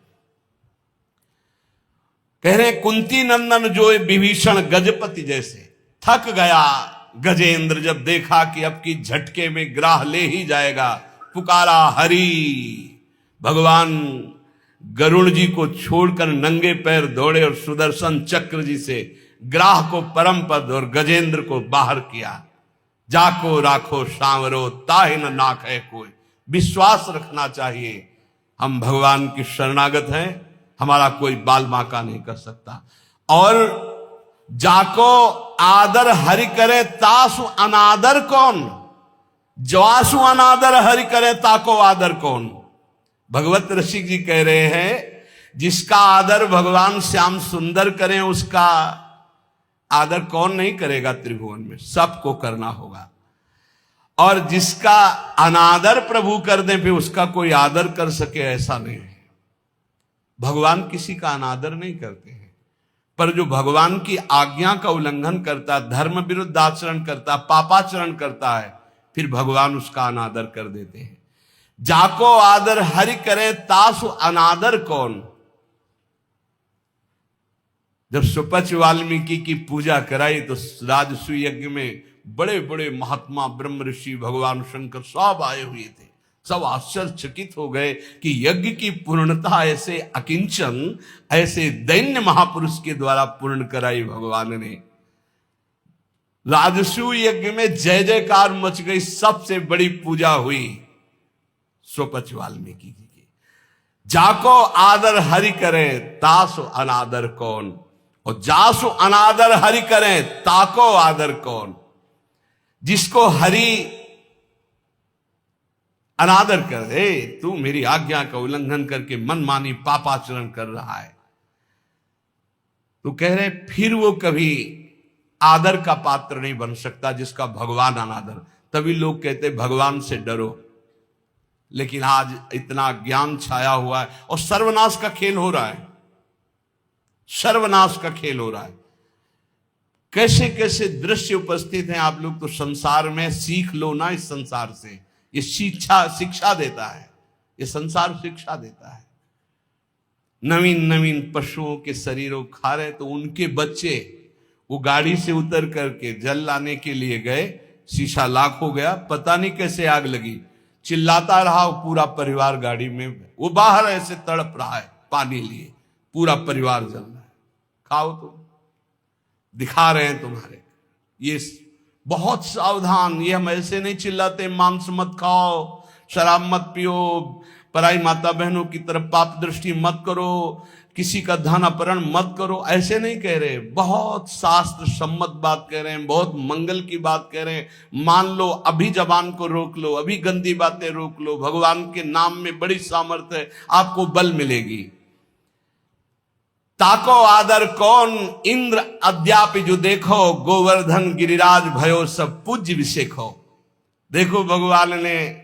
कह रहे कुंती नंदन जो विभीषण गजपति जैसे। थक गया गजेंद्र जब देखा कि अब की झटके में ग्राह ले ही जाएगा, पुकारा हरि। भगवान गरुड़ जी को छोड़कर नंगे पैर दौड़े और सुदर्शन चक्र जी से ग्राह को परम पद और गजेंद्र को बाहर किया। जाको राखो सांवरो ताहि न नाक है कोई। विश्वास रखना चाहिए, हम भगवान की शरणागत हैं, हमारा कोई बाल बांका नहीं कर सकता। और जाको आदर हरि करे तासु अनादर कौन, ज्वासु अनादर हरि करे ताको आदर कौन। भगवत रसिक जी कह रहे हैं, जिसका आदर भगवान श्याम सुंदर करें उसका आदर कौन नहीं करेगा त्रिभुवन में, सबको करना होगा। और जिसका अनादर प्रभु कर दे फिर उसका कोई आदर कर सके ऐसा नहीं है। भगवान किसी का अनादर नहीं करते हैं, पर जो भगवान की आज्ञा का उल्लंघन करता, धर्म विरुद्ध आचरण करता, पापाचरण करता है, फिर भगवान उसका अनादर कर देते हैं। जाको आदर हरि करे तासु अनादर कौन। जब सुपच वाल्मीकि की पूजा कराई तो राजसूय यज्ञ में बड़े बड़े महात्मा ब्रह्म ऋषि भगवान शंकर सब आए हुए थे। सब आश्चर्यचकित हो गए कि यज्ञ की पूर्णता ऐसे अकिंचन, ऐसे दैन्य महापुरुष के द्वारा पूर्ण कराई भगवान ने। राजसूय यज्ञ में जय जयकार मच गई, सबसे बड़ी पूजा हुई सुपच वाल्मीकि की। जाको आदर हरि करे तासो अनादर कौन, और जासु अनादर हरि करे ताको आदर कौन। जिसको हरि अनादर कर दे, तू मेरी आज्ञा का उल्लंघन करके मनमानी पापाचरण कर रहा है, तो कह रहे फिर वो कभी आदर का पात्र नहीं बन सकता जिसका भगवान अनादर। तभी लोग कहते भगवान से डरो, लेकिन आज इतना ज्ञान छाया हुआ है और सर्वनाश का खेल हो रहा है, सर्वनाश का खेल हो रहा है। कैसे कैसे दृश्य उपस्थित हैं, आप लोग तो संसार में सीख लो ना, इस संसार से। ये शिक्षा देता है, ये संसार शिक्षा देता है। नवीन नवीन पशुओं के शरीरों खा रहे, तो उनके बच्चे वो गाड़ी से उतर करके जल लाने के लिए गए, शीशा लाख हो गया, पता नहीं कैसे आग लगी, चिल्लाता रहा पूरा परिवार गाड़ी में, वो बाहर ऐसे तड़प रहा है पानी लिए, पूरा परिवार जल रहा है। खाओ तो दिखा रहे हैं तुम्हारे। ये बहुत सावधान, ये हम ऐसे नहीं चिल्लाते मांस मत खाओ, शराब मत पियो, पराई माता बहनों की तरफ पाप दृष्टि मत करो, किसी का धन अपहरण मत करो, ऐसे नहीं कह रहे। बहुत शास्त्र सम्मत बात कह रहे हैं, बहुत मंगल की बात कह रहे हैं। मान लो, अभी जबान को रोक लो, अभी गंदी बातें रोक लो, भगवान के नाम में बड़ी सामर्थ्य है, आपको बल मिलेगी। ताको आदर कौन इंद्र अद्यापि जो देखो, गोवर्धन गिरिराज भयो सब पूज्य विषेखो। देखो भगवान ने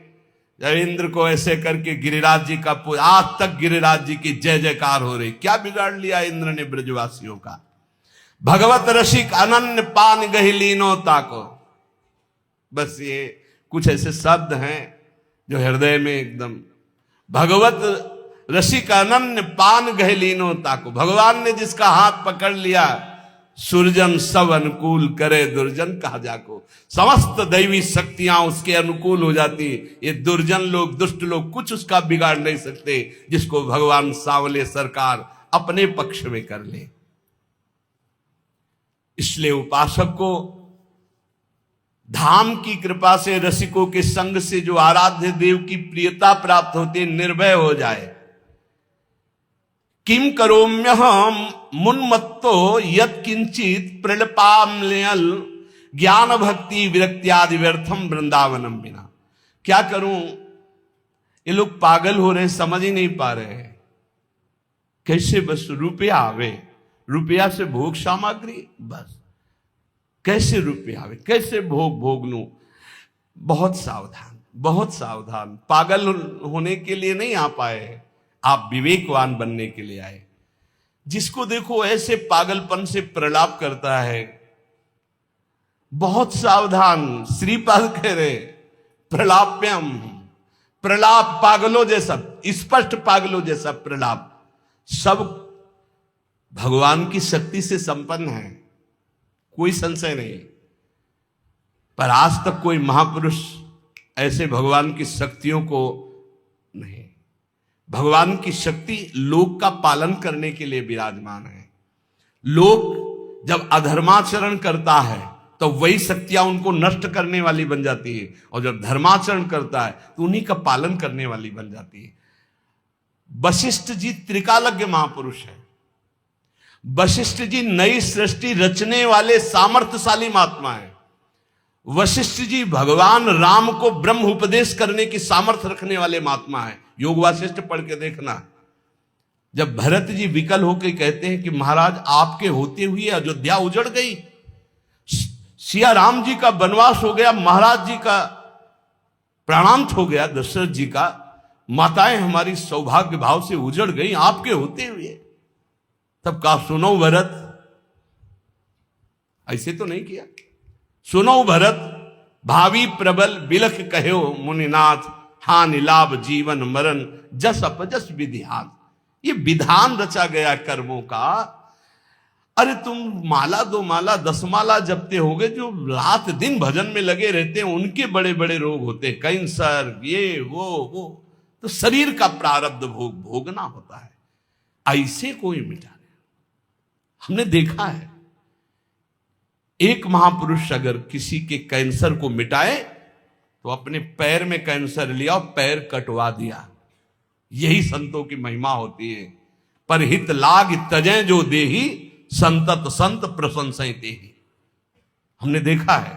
जब इंद्र को ऐसे करके गिरिराज जी का आज तक गिरिराज जी की जय जयकार हो रही। क्या बिगाड़ लिया इंद्र ने ब्रजवासियों का। भगवत रसिक अनन्य पान गहि लीनो ताको। बस ये कुछ ऐसे शब्द हैं जो हृदय में एकदम, भगवत रसिक अनन्य पान गहि लीनो ताको। भगवान ने जिसका हाथ पकड़ लिया, सुरजन सब अनुकूल करे दुर्जन कहा जाको। समस्त दैवी शक्तियां उसके अनुकूल हो जाती। ये दुर्जन लोग, दुष्ट लोग कुछ उसका बिगाड़ नहीं सकते, जिसको भगवान सांवले सरकार अपने पक्ष में कर ले। इसलिए उपासक को धाम की कृपा से, रसिकों के संग से जो आराध्य देव की प्रियता प्राप्त होती, निर्भय हो जाए। किम करोम्यहम मुन्मत्तो यत् किंचित प्रलपाम्यल ज्ञान भक्ति विरक्त्यादि व्यर्थम वृंदावनम बिना। क्या करूं, ये लोग पागल हो रहे, समझ ही नहीं पा रहे हैं। कैसे बस रुपया आवे, रुपया से भोग सामग्री, बस कैसे रुपया आवे, कैसे भोग लूं। बहुत सावधान, बहुत सावधान। पागल होने के लिए नहीं आ पाए, आप विवेकवान बनने के लिए आए। जिसको देखो ऐसे पागलपन से प्रलाप करता है, बहुत सावधान। श्रीपाद कह रहे प्रलाप्यम, प्रलाप पागलों जैसा, स्पष्ट पागलों जैसा प्रलाप। सब भगवान की शक्ति से संपन्न है, कोई संशय नहीं, पर आज तक कोई महापुरुष ऐसे भगवान की शक्तियों को नहीं। भगवान की शक्ति लोक का पालन करने के लिए विराजमान है। लोक जब अधर्माचरण करता है तो वही शक्तियां उनको नष्ट करने वाली बन जाती है, और जब धर्माचरण करता है तो उन्हीं का पालन करने वाली बन जाती है। वशिष्ठ जी त्रिकालज्ञ महापुरुष है। वशिष्ठ जी नई सृष्टि रचने वाले सामर्थ्यशाली महात्मा है। वशिष्ठ जी भगवान राम को ब्रह्म उपदेश करने की सामर्थ्य रखने वाले महात्मा है। योग वासिष्ठ पढ़ के देखना। जब भरत जी विकल होकर कहते हैं कि महाराज आपके होते हुए अयोध्या उजड़ गई, सिया राम जी का वनवास हो गया, महाराज जी का प्राणांत हो गया, दशरथ जी का, माताएं हमारी सौभाग्य भाव से उजड़ गई आपके होते हुए, तब कहा सुनो भरत, ऐसे तो नहीं किया। सुनो भरत, भावी प्रबल बिलख कहो मुनिनाथ, हानि लाभ जीवन मरण जस अपजस विधिहान। ये विधान रचा गया कर्मों का। अरे तुम माला दो माला 10 माला जपते होगे, जो रात दिन भजन में लगे रहते हैं उनके बड़े बड़े रोग होते हैं, कैंसर, ये वो। तो शरीर का प्रारब्ध भोगना होता है, ऐसे कोई मिटा नहीं। हमने देखा है एक महापुरुष अगर किसी के कैंसर को मिटाए तो अपने पैर में कैंसर लिया और पैर कटवा दिया। यही संतों की महिमा होती है। पर हित लाग तजय जो देही, संतत संत प्रशंसय तेहि। हमने देखा है,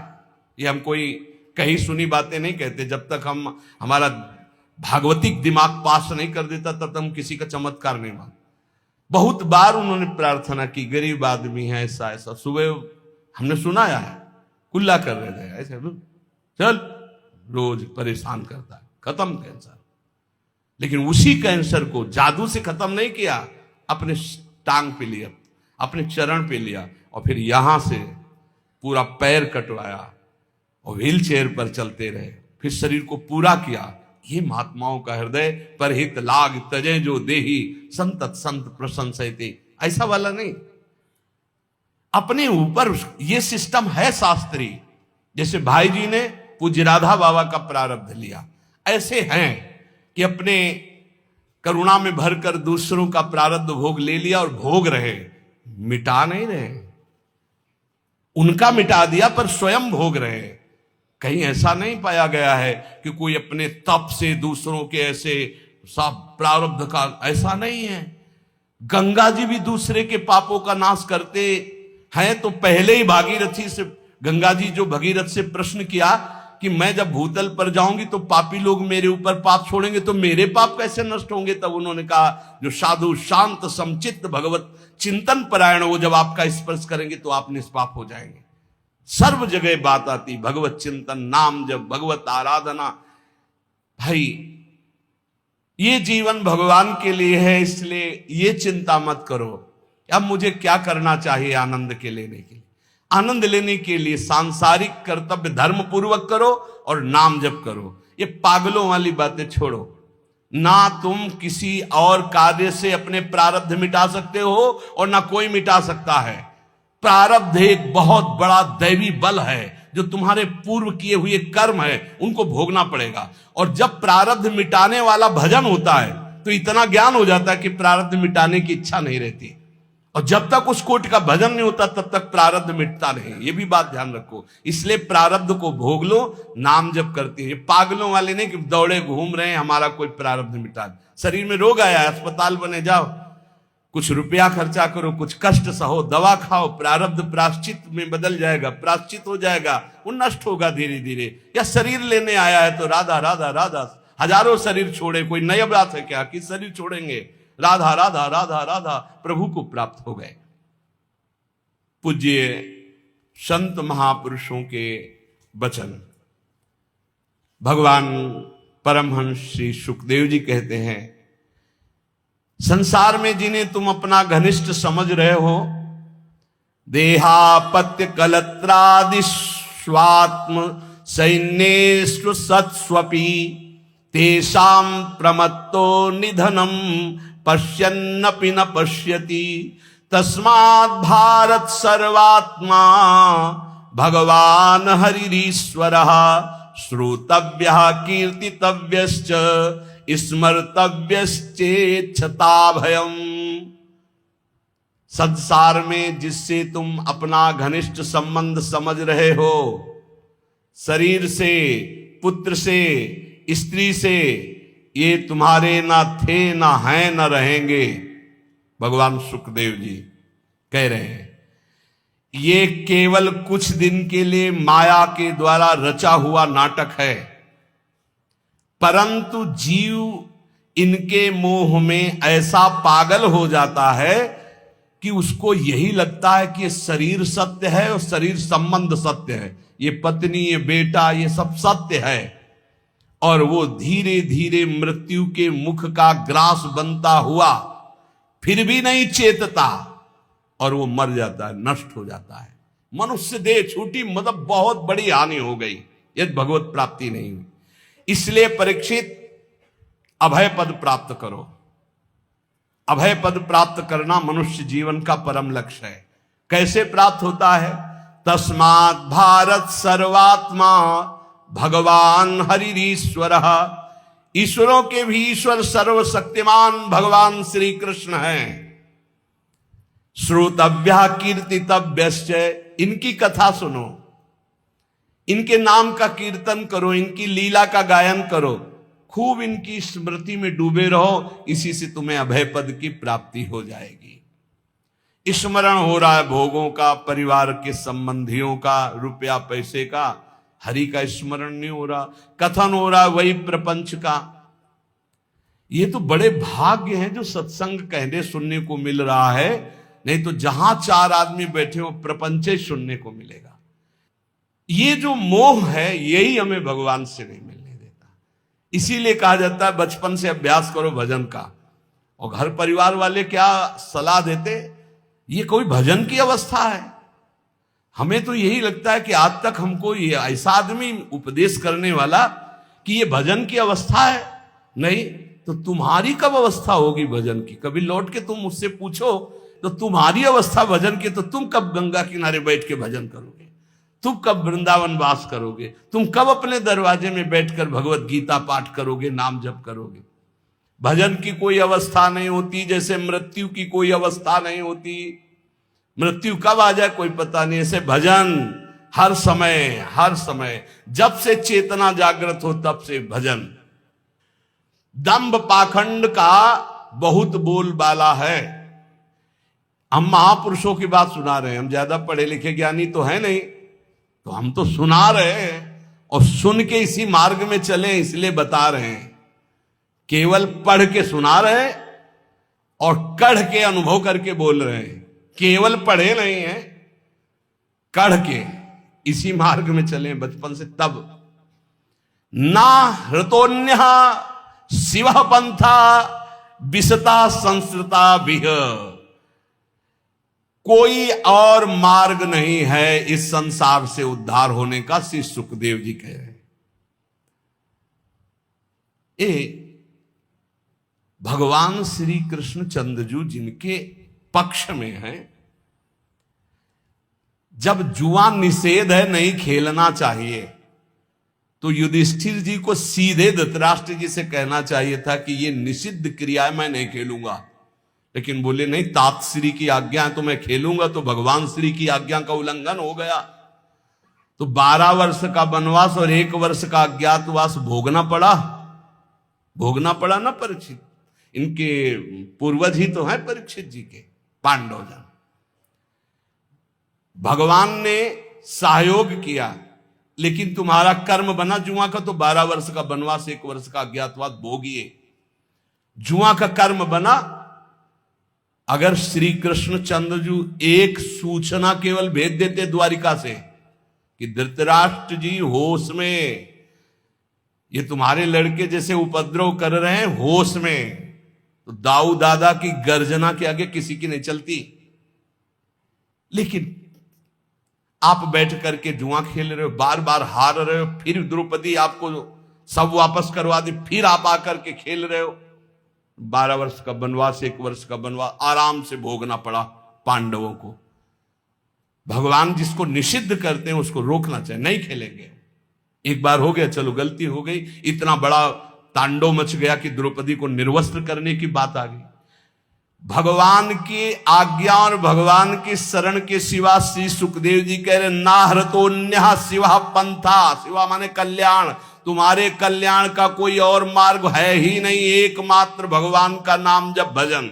ये हम कोई कहीं सुनी बातें नहीं कहते। जब तक हम हमारा भागवतिक दिमाग पास नहीं कर देता तब तक हम किसी का चमत्कार नहीं मान। बहुत बार उन्होंने प्रार्थना की, गरीब आदमी है, ऐसा ऐसा। सुबह हमने सुनाया है, कुल्ला कर रहे थे ऐसे, चल रोज परेशान करता है, खत्म कैंसर। लेकिन उसी कैंसर को जादू से खत्म नहीं किया, अपने टांग पे लिया, अपने चरण पे लिया, और फिर यहां से पूरा पैर कटवाया और व्हील चेयर पर चलते रहे, फिर शरीर को पूरा किया। ये महात्माओं का हृदय। परहित लाग तजय जो देही, संतत संत प्रशंसयते। ऐसा वाला नहीं, अपने ऊपर ये सिस्टम है शास्त्री। जैसे भाई जी ने पूज्य राधा बाबा का प्रारब्ध लिया, ऐसे हैं कि अपने करुणा में भरकर दूसरों का प्रारब्ध भोग ले लिया और भोग रहे, मिटा नहीं रहे। उनका मिटा दिया पर स्वयं भोग रहे। कहीं ऐसा नहीं पाया गया है कि कोई अपने तप से दूसरों के ऐसे सब प्रारब्ध का, ऐसा नहीं है। गंगा जी भी दूसरे के पापों का नाश करते हैं, तो पहले ही भागीरथी से, गंगा जी जो भगीरथ से प्रश्न किया कि मैं जब भूतल पर जाऊंगी तो पापी लोग मेरे ऊपर पाप छोड़ेंगे तो मेरे पाप कैसे नष्ट होंगे, तब उन्होंने कहा जो साधु शांत समचित्त भगवत चिंतन परायण, वो जब आपका स्पर्श करेंगे तो आप निष्पाप हो जाएंगे। सर्व जगह बात आती, भगवत चिंतन, नाम जब, भगवत आराधना। भाई ये जीवन भगवान के लिए है, इसलिए ये चिंता मत करो अब मुझे क्या करना चाहिए आनंद के लेने के लिए। आनंद लेने के लिए सांसारिक कर्तव्य धर्म पूर्वक करो और नाम जप करो। ये पागलों वाली बातें छोड़ो। ना तुम किसी और कार्य से अपने प्रारब्ध मिटा सकते हो और ना कोई मिटा सकता है। प्रारब्ध एक बहुत बड़ा दैवी बल है, जो तुम्हारे पूर्व किए हुए कर्म है उनको भोगना पड़ेगा। और जब प्रारब्ध मिटाने वाला भजन होता है तो इतना ज्ञान हो जाता है कि प्रारब्ध मिटाने की इच्छा नहीं रहती। और जब तक उस कोटि का भजन नहीं होता तब तक प्रारब्ध मिटता नहीं। ये भी बात ध्यान रखो। इसलिए प्रारब्ध को भोग लो, नाम जप करते हैं। पागलों वाले नहीं कि दौड़े घूम रहे हैं हमारा कोई प्रारब्ध मिटा। शरीर में रोग आया, अस्पताल बने जाओ, कुछ रुपया खर्चा करो, कुछ कष्ट सहो, दवा खाओ, प्रारब्ध प्राश्चित में बदल जाएगा, प्राश्चित हो जाएगा, वो नष्ट होगा धीरे धीरे। या शरीर लेने आया है तो राधा राधा राधा, हजारों शरीर छोड़े, कोई नया बात है क्या कि शरीर छोड़ेंगे? राधा राधा राधा राधा, प्रभु को प्राप्त हो गए। पूज्य संत महापुरुषों के वचन, भगवान परमहंस श्री सुखदेव जी कहते हैं, संसार में जिन्हें तुम अपना घनिष्ठ समझ रहे हो, देहापत्य कलत्रादि स्वात्म सैन्येषु सत्स्वपि तेषां प्रमत्तो निधनम पश्यन्नपि न पश्यति। तस्मात् भारत सर्वात्मा भगवान हरिरीश्वरः, श्रोतव्यः कीर्तितव्यश्च स्मर्तव्यश्चेच्छता भयम। संसार में जिससे तुम अपना घनिष्ठ संबंध समझ रहे हो, शरीर से, पुत्र से, स्त्री से, ये तुम्हारे ना थे, ना हैं, ना रहेंगे। भगवान सुखदेव जी कह रहे हैं ये केवल कुछ दिन के लिए माया के द्वारा रचा हुआ नाटक है, परंतु जीव इनके मोह में ऐसा पागल हो जाता है कि उसको यही लगता है कि ये शरीर सत्य है और शरीर संबंध सत्य है, ये पत्नी, ये बेटा, ये सब सत्य है। और वो धीरे धीरे मृत्यु के मुख का ग्रास बनता हुआ फिर भी नहीं चेतता और वो मर जाता है, नष्ट हो जाता है। मनुष्य देह छूटी, मतलब बहुत बड़ी हानि हो गई यदि भगवत प्राप्ति नहीं हुई। इसलिए परीक्षित, अभय पद प्राप्त करो। अभय पद प्राप्त करना मनुष्य जीवन का परम लक्ष्य है। कैसे प्राप्त होता है? तस्मात् भारत सर्वात्मा भगवान हरिरीश्वर। ईश्वरों के भी ईश्वर सर्वशक्तिमान भगवान श्री कृष्ण हैं। श्रोतव्या कीर्तितव्यश्च, इनकी कथा सुनो, इनके नाम का कीर्तन करो, इनकी लीला का गायन करो, खूब इनकी स्मृति में डूबे रहो, इसी से तुम्हें अभय पद की प्राप्ति हो जाएगी। स्मरण हो रहा है भोगों का, परिवार के संबंधियों का, रुपया पैसे का, हरि का स्मरण नहीं हो रहा। कथन हो रहा है वही प्रपंच का। ये तो बड़े भाग्य हैं जो सत्संग कहने सुनने को मिल रहा है, नहीं तो जहां चार आदमी बैठे हो प्रपंचे सुनने को मिलेगा। ये जो मोह है यही हमें भगवान से नहीं मिलने देता। इसीलिए कहा जाता है बचपन से अभ्यास करो भजन का। और घर परिवार वाले क्या सलाह देते, ये कोई भजन की अवस्था है। हमें तो यही लगता है कि आज तक हमको ये ऐसा आदमी उपदेश करने वाला कि ये भजन की अवस्था है। नहीं तो तुम्हारी कब अवस्था होगी भजन की? कभी लौट के तुम मुझसे पूछो तो तुम्हारी अवस्था भजन की, तो तुम कब गंगा किनारे बैठ के भजन करोगे? तुम कब वृंदावन वास करोगे? तुम कब अपने दरवाजे में बैठकर भगवत गीता पाठ करोगे, नाम जप करोगे? भजन की कोई अवस्था नहीं होती, जैसे मृत्यु की कोई अवस्था नहीं होती। मृत्यु कब आ जाए कोई पता नहीं। ऐसे भजन हर समय जब से चेतना जागृत हो तब से भजन। दंभ पाखंड का बहुत बोलबाला है। हम महापुरुषों की बात सुना रहे हैं, हम ज्यादा पढ़े लिखे ज्ञानी तो है नहीं, तो हम तो सुना रहे हैं और सुन के इसी मार्ग में चले, इसलिए बता रहे हैं। केवल पढ़ के सुना रहे हैं और कढ़ के अनुभव करके बोल रहे हैं। केवल पढ़े नहीं है, कढ़ के इसी मार्ग में चले बचपन से। तब ना हृतोन्य शिव पंथा विसता संस्कृता बिह, कोई और मार्ग नहीं है इस संसार से उद्धार होने का, श्री सुखदेव जी कह रहे हैं। भगवान श्री कृष्ण चंद्रजू जिनके पक्ष में है, जब जुआ निषेध है, नहीं खेलना चाहिए, तो युधिष्ठिर जी को सीधे धृतराष्ट्र जी से कहना चाहिए था कि ये निषिद्ध क्रिया मैं नहीं खेलूंगा। लेकिन बोले नहीं, तात श्री की आज्ञा है तो मैं खेलूंगा, तो भगवान श्री की आज्ञा का उल्लंघन हो गया। तो 12 वर्ष का वनवास और 1 वर्ष का अज्ञातवास भोगना पड़ा ना परीक्षित। इनके पूर्वज ही तो हैं परीक्षित जी के, पांडवजन। भगवान ने सहयोग किया, लेकिन तुम्हारा कर्म बना जुआ का, तो 12 वर्ष का वनवास, 1 वर्ष का अज्ञातवास भोगिए। जुआ का कर्म बना। अगर श्री कृष्ण चंद्रजू एक सूचना केवल भेज देते द्वारिका से कि धृतराष्ट्र जी होश में, ये तुम्हारे लड़के जैसे उपद्रव कर रहे हैं, होश में, तो दाऊ दादा की गर्जना के आगे किसी की नहीं चलती। लेकिन आप बैठ करके जुआ खेल रहे हो, बार बार हार रहे हो, फिर द्रौपदी आपको सब वापस करवा दी, फिर आप आकर के खेल रहे हो। 12 वर्ष का वनवास, 1 वर्ष का वनवास आराम से भोगना पड़ा पांडवों को। भगवान जिसको निषिद्ध करते हैं उसको रोकना चाहिए, नहीं खेलेंगे। एक बार हो गया, चलो गलती हो गई, इतना बड़ा तांडव मच गया कि द्रौपदी को निर्वस्त्र करने की बात आ गई। भगवान की आज्ञा और भगवान की शरण के सिवा श्री सुखदेव जी कह रहे ना हरतोन्य शिवा पंथा, शिवा माने कल्याण, तुम्हारे कल्याण का कोई और मार्ग है ही नहीं, एकमात्र भगवान का नाम जप भजन।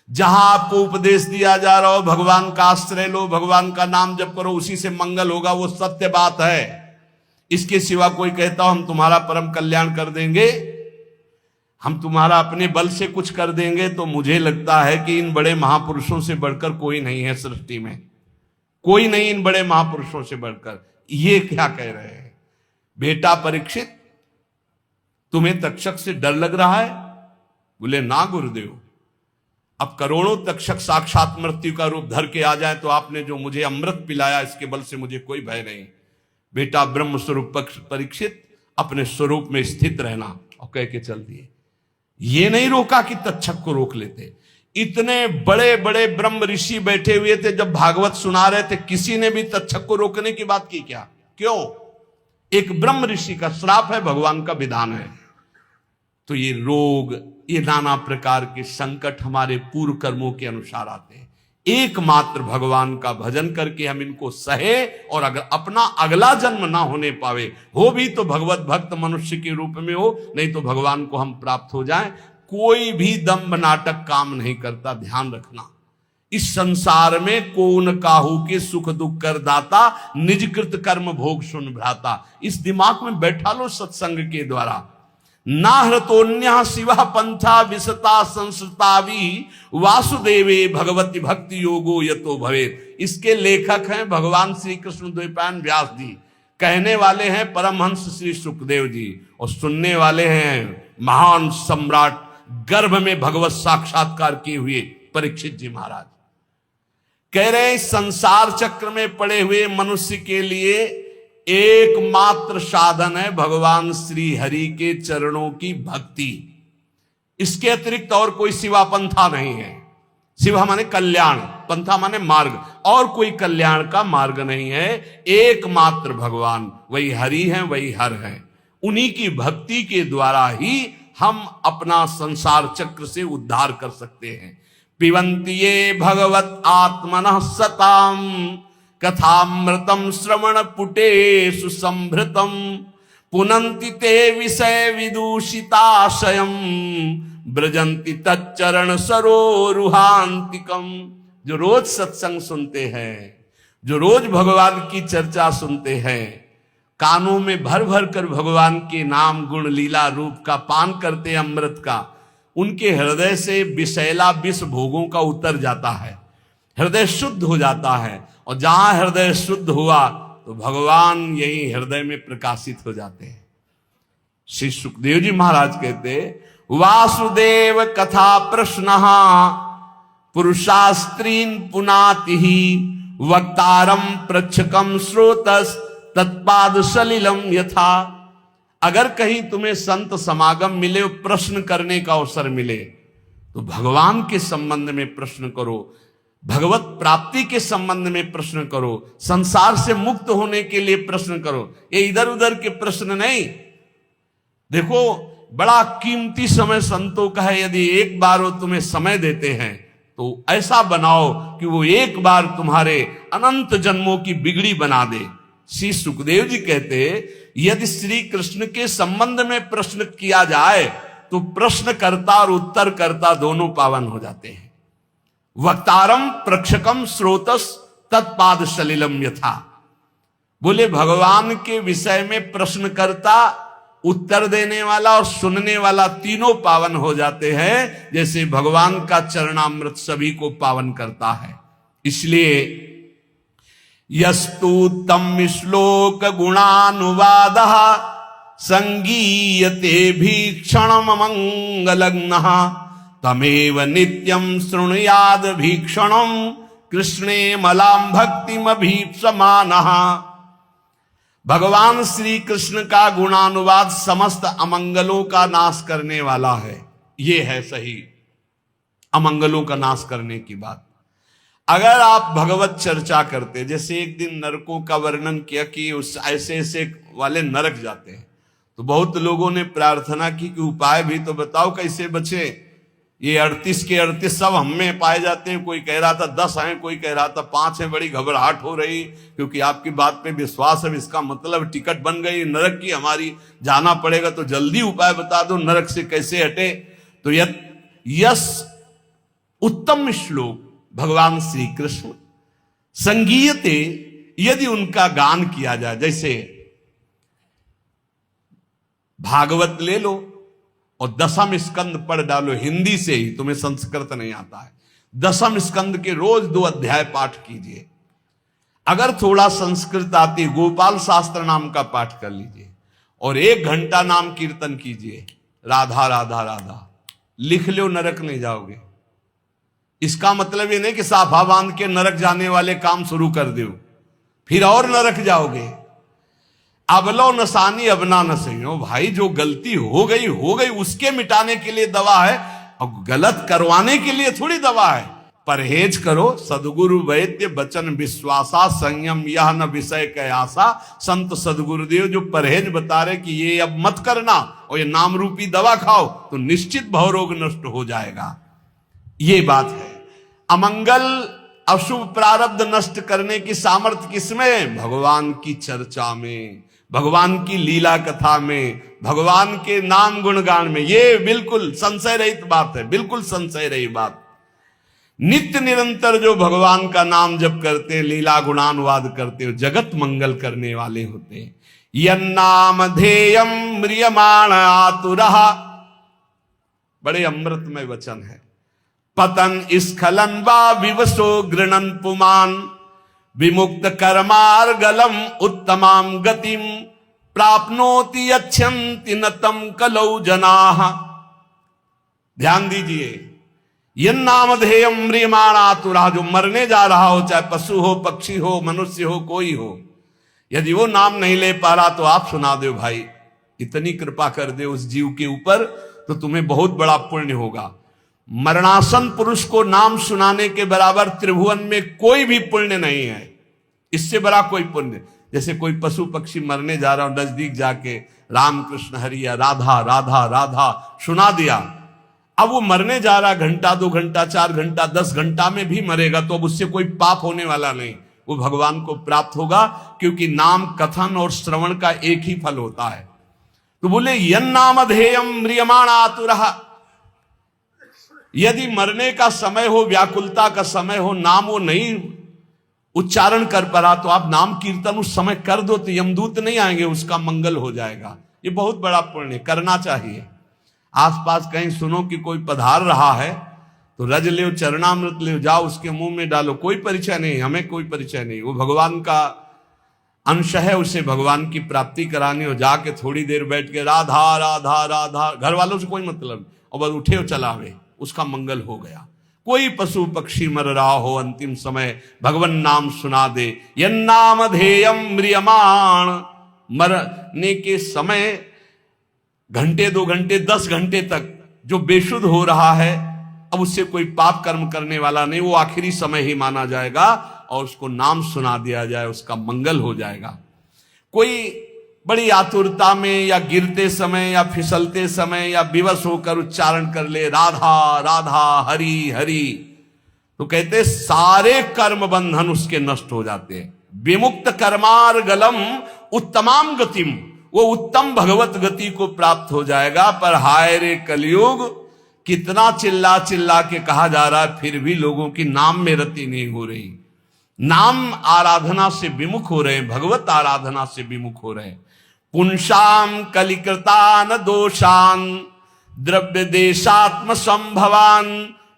जहां आपको उपदेश दिया जा रहा हो भगवान का आश्रय लो, भगवान का नाम जप करो, उसी से मंगल होगा, वो सत्य बात है। इसके सिवा कोई कहता हो हम तुम्हारा परम कल्याण कर देंगे, हम तुम्हारा अपने बल से कुछ कर देंगे, तो मुझे लगता है कि इन बड़े महापुरुषों से बढ़कर कोई नहीं है सृष्टि में, कोई नहीं इन बड़े महापुरुषों से बढ़कर। ये क्या कह रहे हैं? बेटा परीक्षित, तुम्हें तक्षक से डर लग रहा है? बोले ना गुरुदेव, अब करोड़ों तक्षक साक्षात मृत्यु का रूप धर के आ जाए तो आपने जो मुझे अमृत पिलाया इसके बल से मुझे कोई भय नहीं। बेटा ब्रह्म स्वरूप परीक्षित, अपने स्वरूप में स्थित रहना, और कह के चल दिए। ये नहीं रोका कि तक्षक को रोक लेते। इतने बड़े बड़े ब्रह्म ऋषि बैठे हुए थे, जब भागवत सुना रहे थे किसी ने भी तक्षक को रोकने की बात की क्या? क्यों? एक ब्रह्म ऋषि का श्राप है, भगवान का विधान है। तो ये रोग, ये नाना प्रकार के संकट हमारे पूर्व कर्मों के अनुसार आते हैं। एकमात्र भगवान का भजन करके हम इनको सहे, और अगर अपना अगला जन्म ना होने पावे, हो भी तो भगवत भक्त मनुष्य के रूप में हो, नहीं तो भगवान को हम प्राप्त हो जाएं। कोई भी दंभ नाटक काम नहीं करता, ध्यान रखना। इस संसार में कौन काहू के सुख दुख कर दाता, निज कृत कर्म भोग सुन भ्राता। इस दिमाग में बैठा लो सत्संग के द्वारा। ना हृतोन्य शिवा पंथा विसता संसतावी वासुदेवे भगवती भक्ति योगो यतो भवेत। इसके लेखक हैं भगवान श्री कृष्ण द्वैपायन व्यास जी, कहने वाले हैं परमहंस श्री सुखदेव जी, और सुनने वाले हैं महान सम्राट, गर्भ में भगवत साक्षात्कार किए हुए परीक्षित जी महाराज। कह रहे हैं संसार चक्र में पड़े हुए मनुष्य के लिए एकमात्र साधन है भगवान श्री हरि के चरणों की भक्ति। इसके अतिरिक्त और कोई सिवा पंथा नहीं है। शिवा माने कल्याण, पंथा माने मार्ग, और कोई कल्याण का मार्ग नहीं है। एकमात्र भगवान वही हरि हैं, वही हर हैं। उन्हीं की भक्ति के द्वारा ही हम अपना संसार चक्र से उद्धार कर सकते हैं। पिबन्ति ये भगवत आत्मनः सताम कथामृतम श्रवण पुटेषु संभृतम पुनन्ति ते विषय विदूषिताशयम ब्रजंति तच्चरण सरोरुहांतिकम। जो रोज सत्संग सुनते हैं, जो रोज भगवान की चर्चा सुनते हैं, कानों में भर भर कर भगवान के नाम गुण लीला रूप का पान करते अमृत का, उनके हृदय से विषैला विष भोगों का उतर जाता है, हृदय शुद्ध हो जाता है। और जहां हृदय शुद्ध हुआ तो भगवान यही हृदय में प्रकाशित हो जाते हैं। श्री सुखदेव जी महाराज कहते वासुदेव कथा प्रश्न पुरुषास्त्रीन पुनाति वक्तारम प्रच्छकम श्रोतस तत्पाद सलिलम यथा। अगर कहीं तुम्हें संत समागम मिले, प्रश्न करने का अवसर मिले, तो भगवान के संबंध में प्रश्न करो, भगवत प्राप्ति के संबंध में प्रश्न करो, संसार से मुक्त होने के लिए प्रश्न करो। ये इधर उधर के प्रश्न नहीं। देखो, बड़ा कीमती समय संतों का है। यदि एक बार वो तुम्हें समय देते हैं तो ऐसा बनाओ कि वो एक बार तुम्हारे अनंत जन्मों की बिगड़ी बना दे। श्री सुखदेव जी कहते यदि श्री कृष्ण के संबंध में प्रश्न किया जाए तो प्रश्नकर्ता और उत्तरकर्ता दोनों पावन हो जाते हैं। वक्तारम प्रक्षकम श्रोतस तत्पाद सलिलम यथा। बोले भगवान के विषय में प्रश्नकर्ता, उत्तर देने वाला और सुनने वाला तीनों पावन हो जाते हैं, जैसे भगवान का चरणामृत सभी को पावन करता है। इसलिए यस्तु तम श्लोक गुणानुवाद संगीयते भीक्षणम मंगलग्नः तमेव नित्यं शृणुयाद भीक्षणम कृष्णे मलाम भक्तिम अभीप्समानः। भगवान श्री कृष्ण का गुणानुवाद समस्त अमंगलों का नाश करने वाला है। ये है सही अमंगलों का नाश करने की बात। अगर आप भगवत चर्चा करते, जैसे एक दिन नरकों का वर्णन किया कि उस ऐसे ऐसे वाले नरक जाते हैं, तो बहुत लोगों ने प्रार्थना की कि उपाय भी तो बताओ कैसे बचे। ये 38 के 38 सब हम में पाए जाते हैं। कोई कह रहा था 10 हैं, कोई कह रहा था 5 हैं। बड़ी घबराहट हो रही क्योंकि आपकी बात पे विश्वास है, इसका मतलब टिकट बन गई नरक की हमारी, जाना पड़ेगा। तो जल्दी उपाय बता दो नरक से कैसे हटे। तो यस उत्तम श्लोक भगवान श्री कृष्ण संगीयते, यदि उनका गान किया जाए, जैसे भागवत ले लो और 10वें स्कंद पढ़ डालो हिंदी से ही, तुम्हें संस्कृत नहीं आता है, 10वें स्कंद के रोज 2 अध्याय पाठ कीजिए। अगर थोड़ा संस्कृत आती, गोपाल शास्त्र नाम का पाठ कर लीजिए और 1 घंटा नाम कीर्तन कीजिए, राधा राधा राधा, लिख लो, नरक नहीं जाओगे। इसका मतलब ये नहीं कि साफा बांध के नरक जाने वाले काम शुरू कर दो, फिर और नरक जाओगे। अबलो नसानी अबना न सही हो भाई, जो गलती हो गई उसके मिटाने के लिए दवा है, और गलत करवाने के लिए थोड़ी दवा है। परहेज करो, सदगुरु वैद्य बचन विश्वासा, संयम यह न विषय कयासा। संत सदगुरुदेव जो परहेज बता रहे कि ये अब मत करना और ये नाम रूपी दवा खाओ तो निश्चित भवरोग नष्ट हो जाएगा। ये बात है। अमंगल अशुभ प्रारब्ध नष्ट करने की सामर्थ्य किसमें? भगवान की चर्चा में, भगवान की लीला कथा में, भगवान के नाम गुणगान में। ये बिल्कुल संशय रहित बात है, बिल्कुल संशय रहित बात। नित्य निरंतर जो भगवान का नाम जप करते हैं, लीला गुणानुवाद करते हो, जगत मंगल करने वाले होते हैं। यन्नाम ध्येयम म्रियमाण आतुरः, बड़े अमृतमय वचन है। पतन स्खलन वा विवशो गृणन पुमान, विमुक्त कर्मार्गलम उत्तमाम गतिम, प्राप्नोति यच्छन्ति नतम कलौ जनाः। ध्यान दीजिए, यन्नामधेयम म्रियमाण आतुरः, जो मरने जा रहा हो, चाहे पशु हो, पक्षी हो, मनुष्य हो, कोई हो, यदि वो नाम नहीं ले पा रहा तो आप सुना दो भाई, इतनी कृपा कर दे उस जीव के ऊपर तो तुम्हें बहुत बड़ा पुण्य होगा। मरणासन पुरुष को नाम सुनाने के बराबर त्रिभुवन में कोई भी पुण्य नहीं है, इससे बड़ा कोई पुण्य। जैसे कोई पशु पक्षी मरने जा रहा हो, नजदीक जाके राम कृष्ण हरि या राधा राधा राधा सुना दिया, अब वो मरने जा रहा, घंटा 2 घंटा 4 घंटा 10 घंटा में भी मरेगा तो अब उससे कोई पाप होने वाला नहीं, वो भगवान को प्राप्त होगा, क्योंकि नाम कथन और श्रवण का एक ही फल होता है। तो बोले यन्नामधेयम म्रियमाण आतुरः, यदि मरने का समय हो, व्याकुलता का समय हो, नाम वो नहीं उच्चारण कर पा तो आप नाम कीर्तन उस समय कर दो तो यमदूत नहीं आएंगे, उसका मंगल हो जाएगा। ये बहुत बड़ा पुण्य करना चाहिए। आसपास कहीं सुनो कि कोई पधार रहा है तो रज ले, चरणामृत ले, जाओ उसके मुंह में डालो, कोई परिचय नहीं, हमें कोई परिचय नहीं, वो भगवान का अंश है, उसे भगवान की प्राप्ति करानी हो, जाके थोड़ी देर बैठ के राधा राधा राधा, घर वालों से कोई मतलब, और बस उठे और चलावे, उसका मंगल हो गया। कोई पशु पक्षी मर रहा हो, अंतिम समय भगवान नाम सुना दे, यन्नाम ध्येयम म्रियमाण, मरने के समय घंटे 2 घंटे 10 घंटे तक जो बेशुद्ध हो रहा है, अब उससे कोई पाप कर्म करने वाला नहीं, वो आखिरी समय ही माना जाएगा और उसको नाम सुना दिया जाए, उसका मंगल हो जाएगा। कोई बड़ी आतुरता में या गिरते समय या फिसलते समय या विवश होकर उच्चारण कर ले राधा राधा हरि हरि, तो कहते सारे कर्म बंधन उसके नष्ट हो जाते हैं। विमुक्त कर्मार्गलम उत्तमाम गतिम, वो उत्तम भगवत गति को प्राप्त हो जाएगा। पर हाय रे कलयुग, कितना चिल्ला चिल्ला के कहा जा रहा है, फिर भी लोगों की नाम में रति नहीं हो रही, नाम आराधना से विमुख हो रहे हैं, भगवत आराधना से विमुख हो रहे हैं। पुंसाम कलिकृतान दोषान द्रव्य देशात्म संभवान,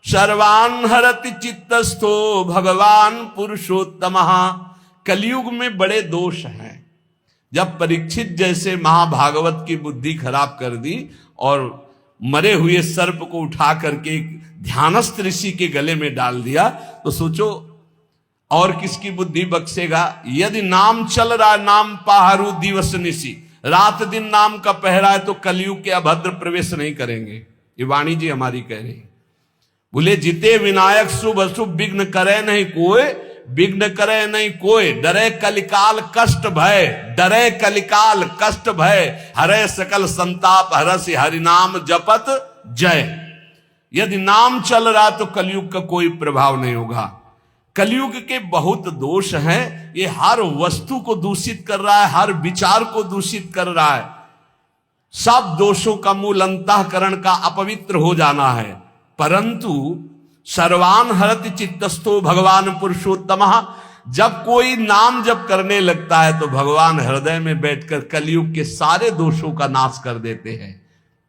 सर्वान हरति चित्तस्थो भगवान पुरुषोत्तमः। कलयुग में बड़े दोष हैं। जब परीक्षित जैसे महाभागवत की बुद्धि खराब कर दी और मरे हुए सर्प को उठा करके ध्यानस्थ ऋषि के गले में डाल दिया, तो सोचो और किसकी बुद्धि बख्शेगा। यदि नाम चल रहा, नाम पहारू दिवस निशी, रात दिन नाम का पहरा है, तो कलयुग के अभद्र प्रवेश नहीं करेंगे। ये वाणी जी हमारी कह रही, बोले जिते विनायक शुभ अशुभ विघ्न करे नहीं कोई, विघ्न करे नहीं कोय, डरे कलिकाल कष्ट भय, डरे कलिकाल कष्ट भय, हरे सकल संताप हरसि हरिनाम जपत जय। यदि नाम चल रहा तो कलयुग का कोई प्रभाव नहीं होगा। कलयुग के बहुत दोष हैं, ये हर वस्तु को दूषित कर रहा है, हर विचार को दूषित कर रहा है। सब दोषों का मूल अंतःकरण का अपवित्र हो जाना है। परंतु सर्वान हरति चित्तस्थो भगवान पुरुषोत्तमः, जब कोई नाम जप करने लगता है तो भगवान हृदय में बैठकर कलयुग के सारे दोषों का नाश कर देते हैं।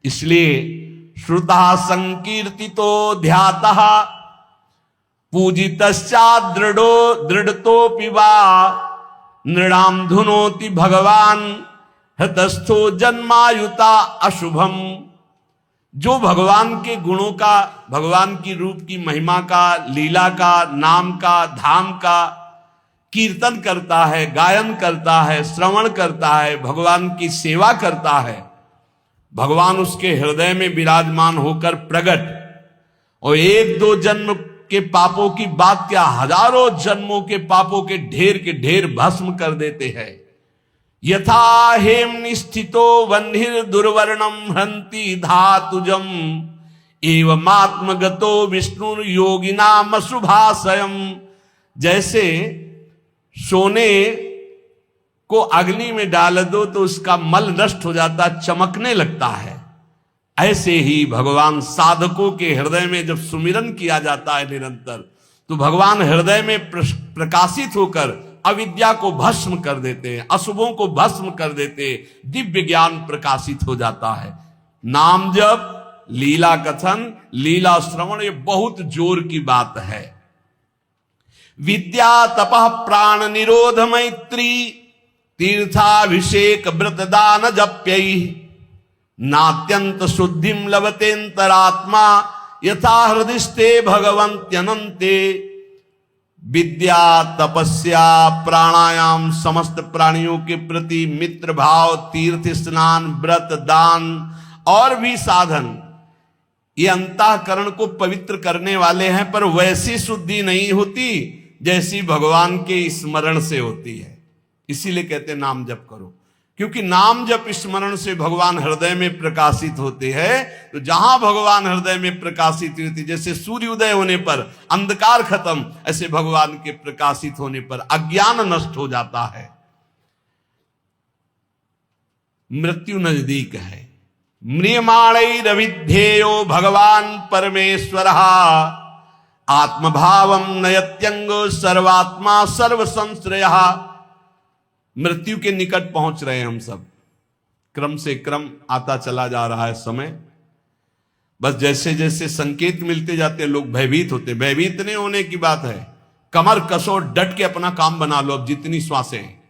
इसलिए श्रुतः संकीर्तितो ध्यातः पूजितश्चात् दृढ़तोऽपि वा नृणाम धुनोति भगवान हृतस्थो जन्मायुता अशुभम। जो भगवान के गुणों का, भगवान की रूप की महिमा का, लीला का, नाम का, धाम का कीर्तन करता है, गायन करता है, श्रवण करता है, भगवान की सेवा करता है, भगवान उसके हृदय में विराजमान होकर प्रकट, और एक दो जन्म के पापों की बात क्या, हजारों जन्मों के पापों के ढेर भस्म कर देते हैं। यथा हेम निस्थितो वह्निर दुर्वर्णम हंति धातुजम एवमात्मगतो विष्णु योगिनाम शुभाशयम। जैसे सोने को अग्नि में डाल दो तो उसका मल नष्ट हो जाता, चमकने लगता है, ऐसे ही भगवान साधकों के हृदय में जब सुमिरन किया जाता है निरंतर, तो भगवान हृदय में प्रकाशित होकर अविद्या को भस्म कर देते हैं, अशुभों को भस्म कर देते, दिव्य ज्ञान प्रकाशित हो जाता है। नाम जप, लीला कथन, लीला श्रवण, ये बहुत जोर की बात है। विद्या तपः प्राण निरोध मैत्री तीर्थाभिषेक व्रत दान जप्यै नात्यंत शुद्धिम लभतेन्तरात्मा यथा हृदिस्ते भगवन्त्यनन्ते। विद्या, तपस्या, प्राणायाम, समस्त प्राणियों के प्रति मित्र भाव, तीर्थ स्नान, व्रत दान और भी साधन, ये अंतःकरण को पवित्र करने वाले हैं, पर वैसी शुद्धि नहीं होती जैसी भगवान के स्मरण से होती है। इसीलिए कहते हैं नाम जप करो, क्योंकि नाम जप स्मरण से भगवान हृदय में प्रकाशित होते हैं। तो जहां भगवान हृदय में प्रकाशित होती, जैसे सूर्य उदय होने पर अंधकार खत्म, ऐसे भगवान के प्रकाशित होने पर अज्ञान नष्ट हो जाता है। मृत्यु नजदीक है। म्रियमाणैरविध्येयो भगवान परमेश्वरः आत्मभावम नयत्यंगो सर्वात्मा सर्व संश्रयः। मृत्यु के निकट पहुंच रहे हैं हम सब, क्रम से क्रम आता चला जा रहा है समय। बस जैसे जैसे संकेत मिलते जाते हैं लोग भयभीत होते। भयभीत नहीं होने की बात है, कमर कसो, डट के अपना काम बना लो। अब जितनी श्वासें हैं,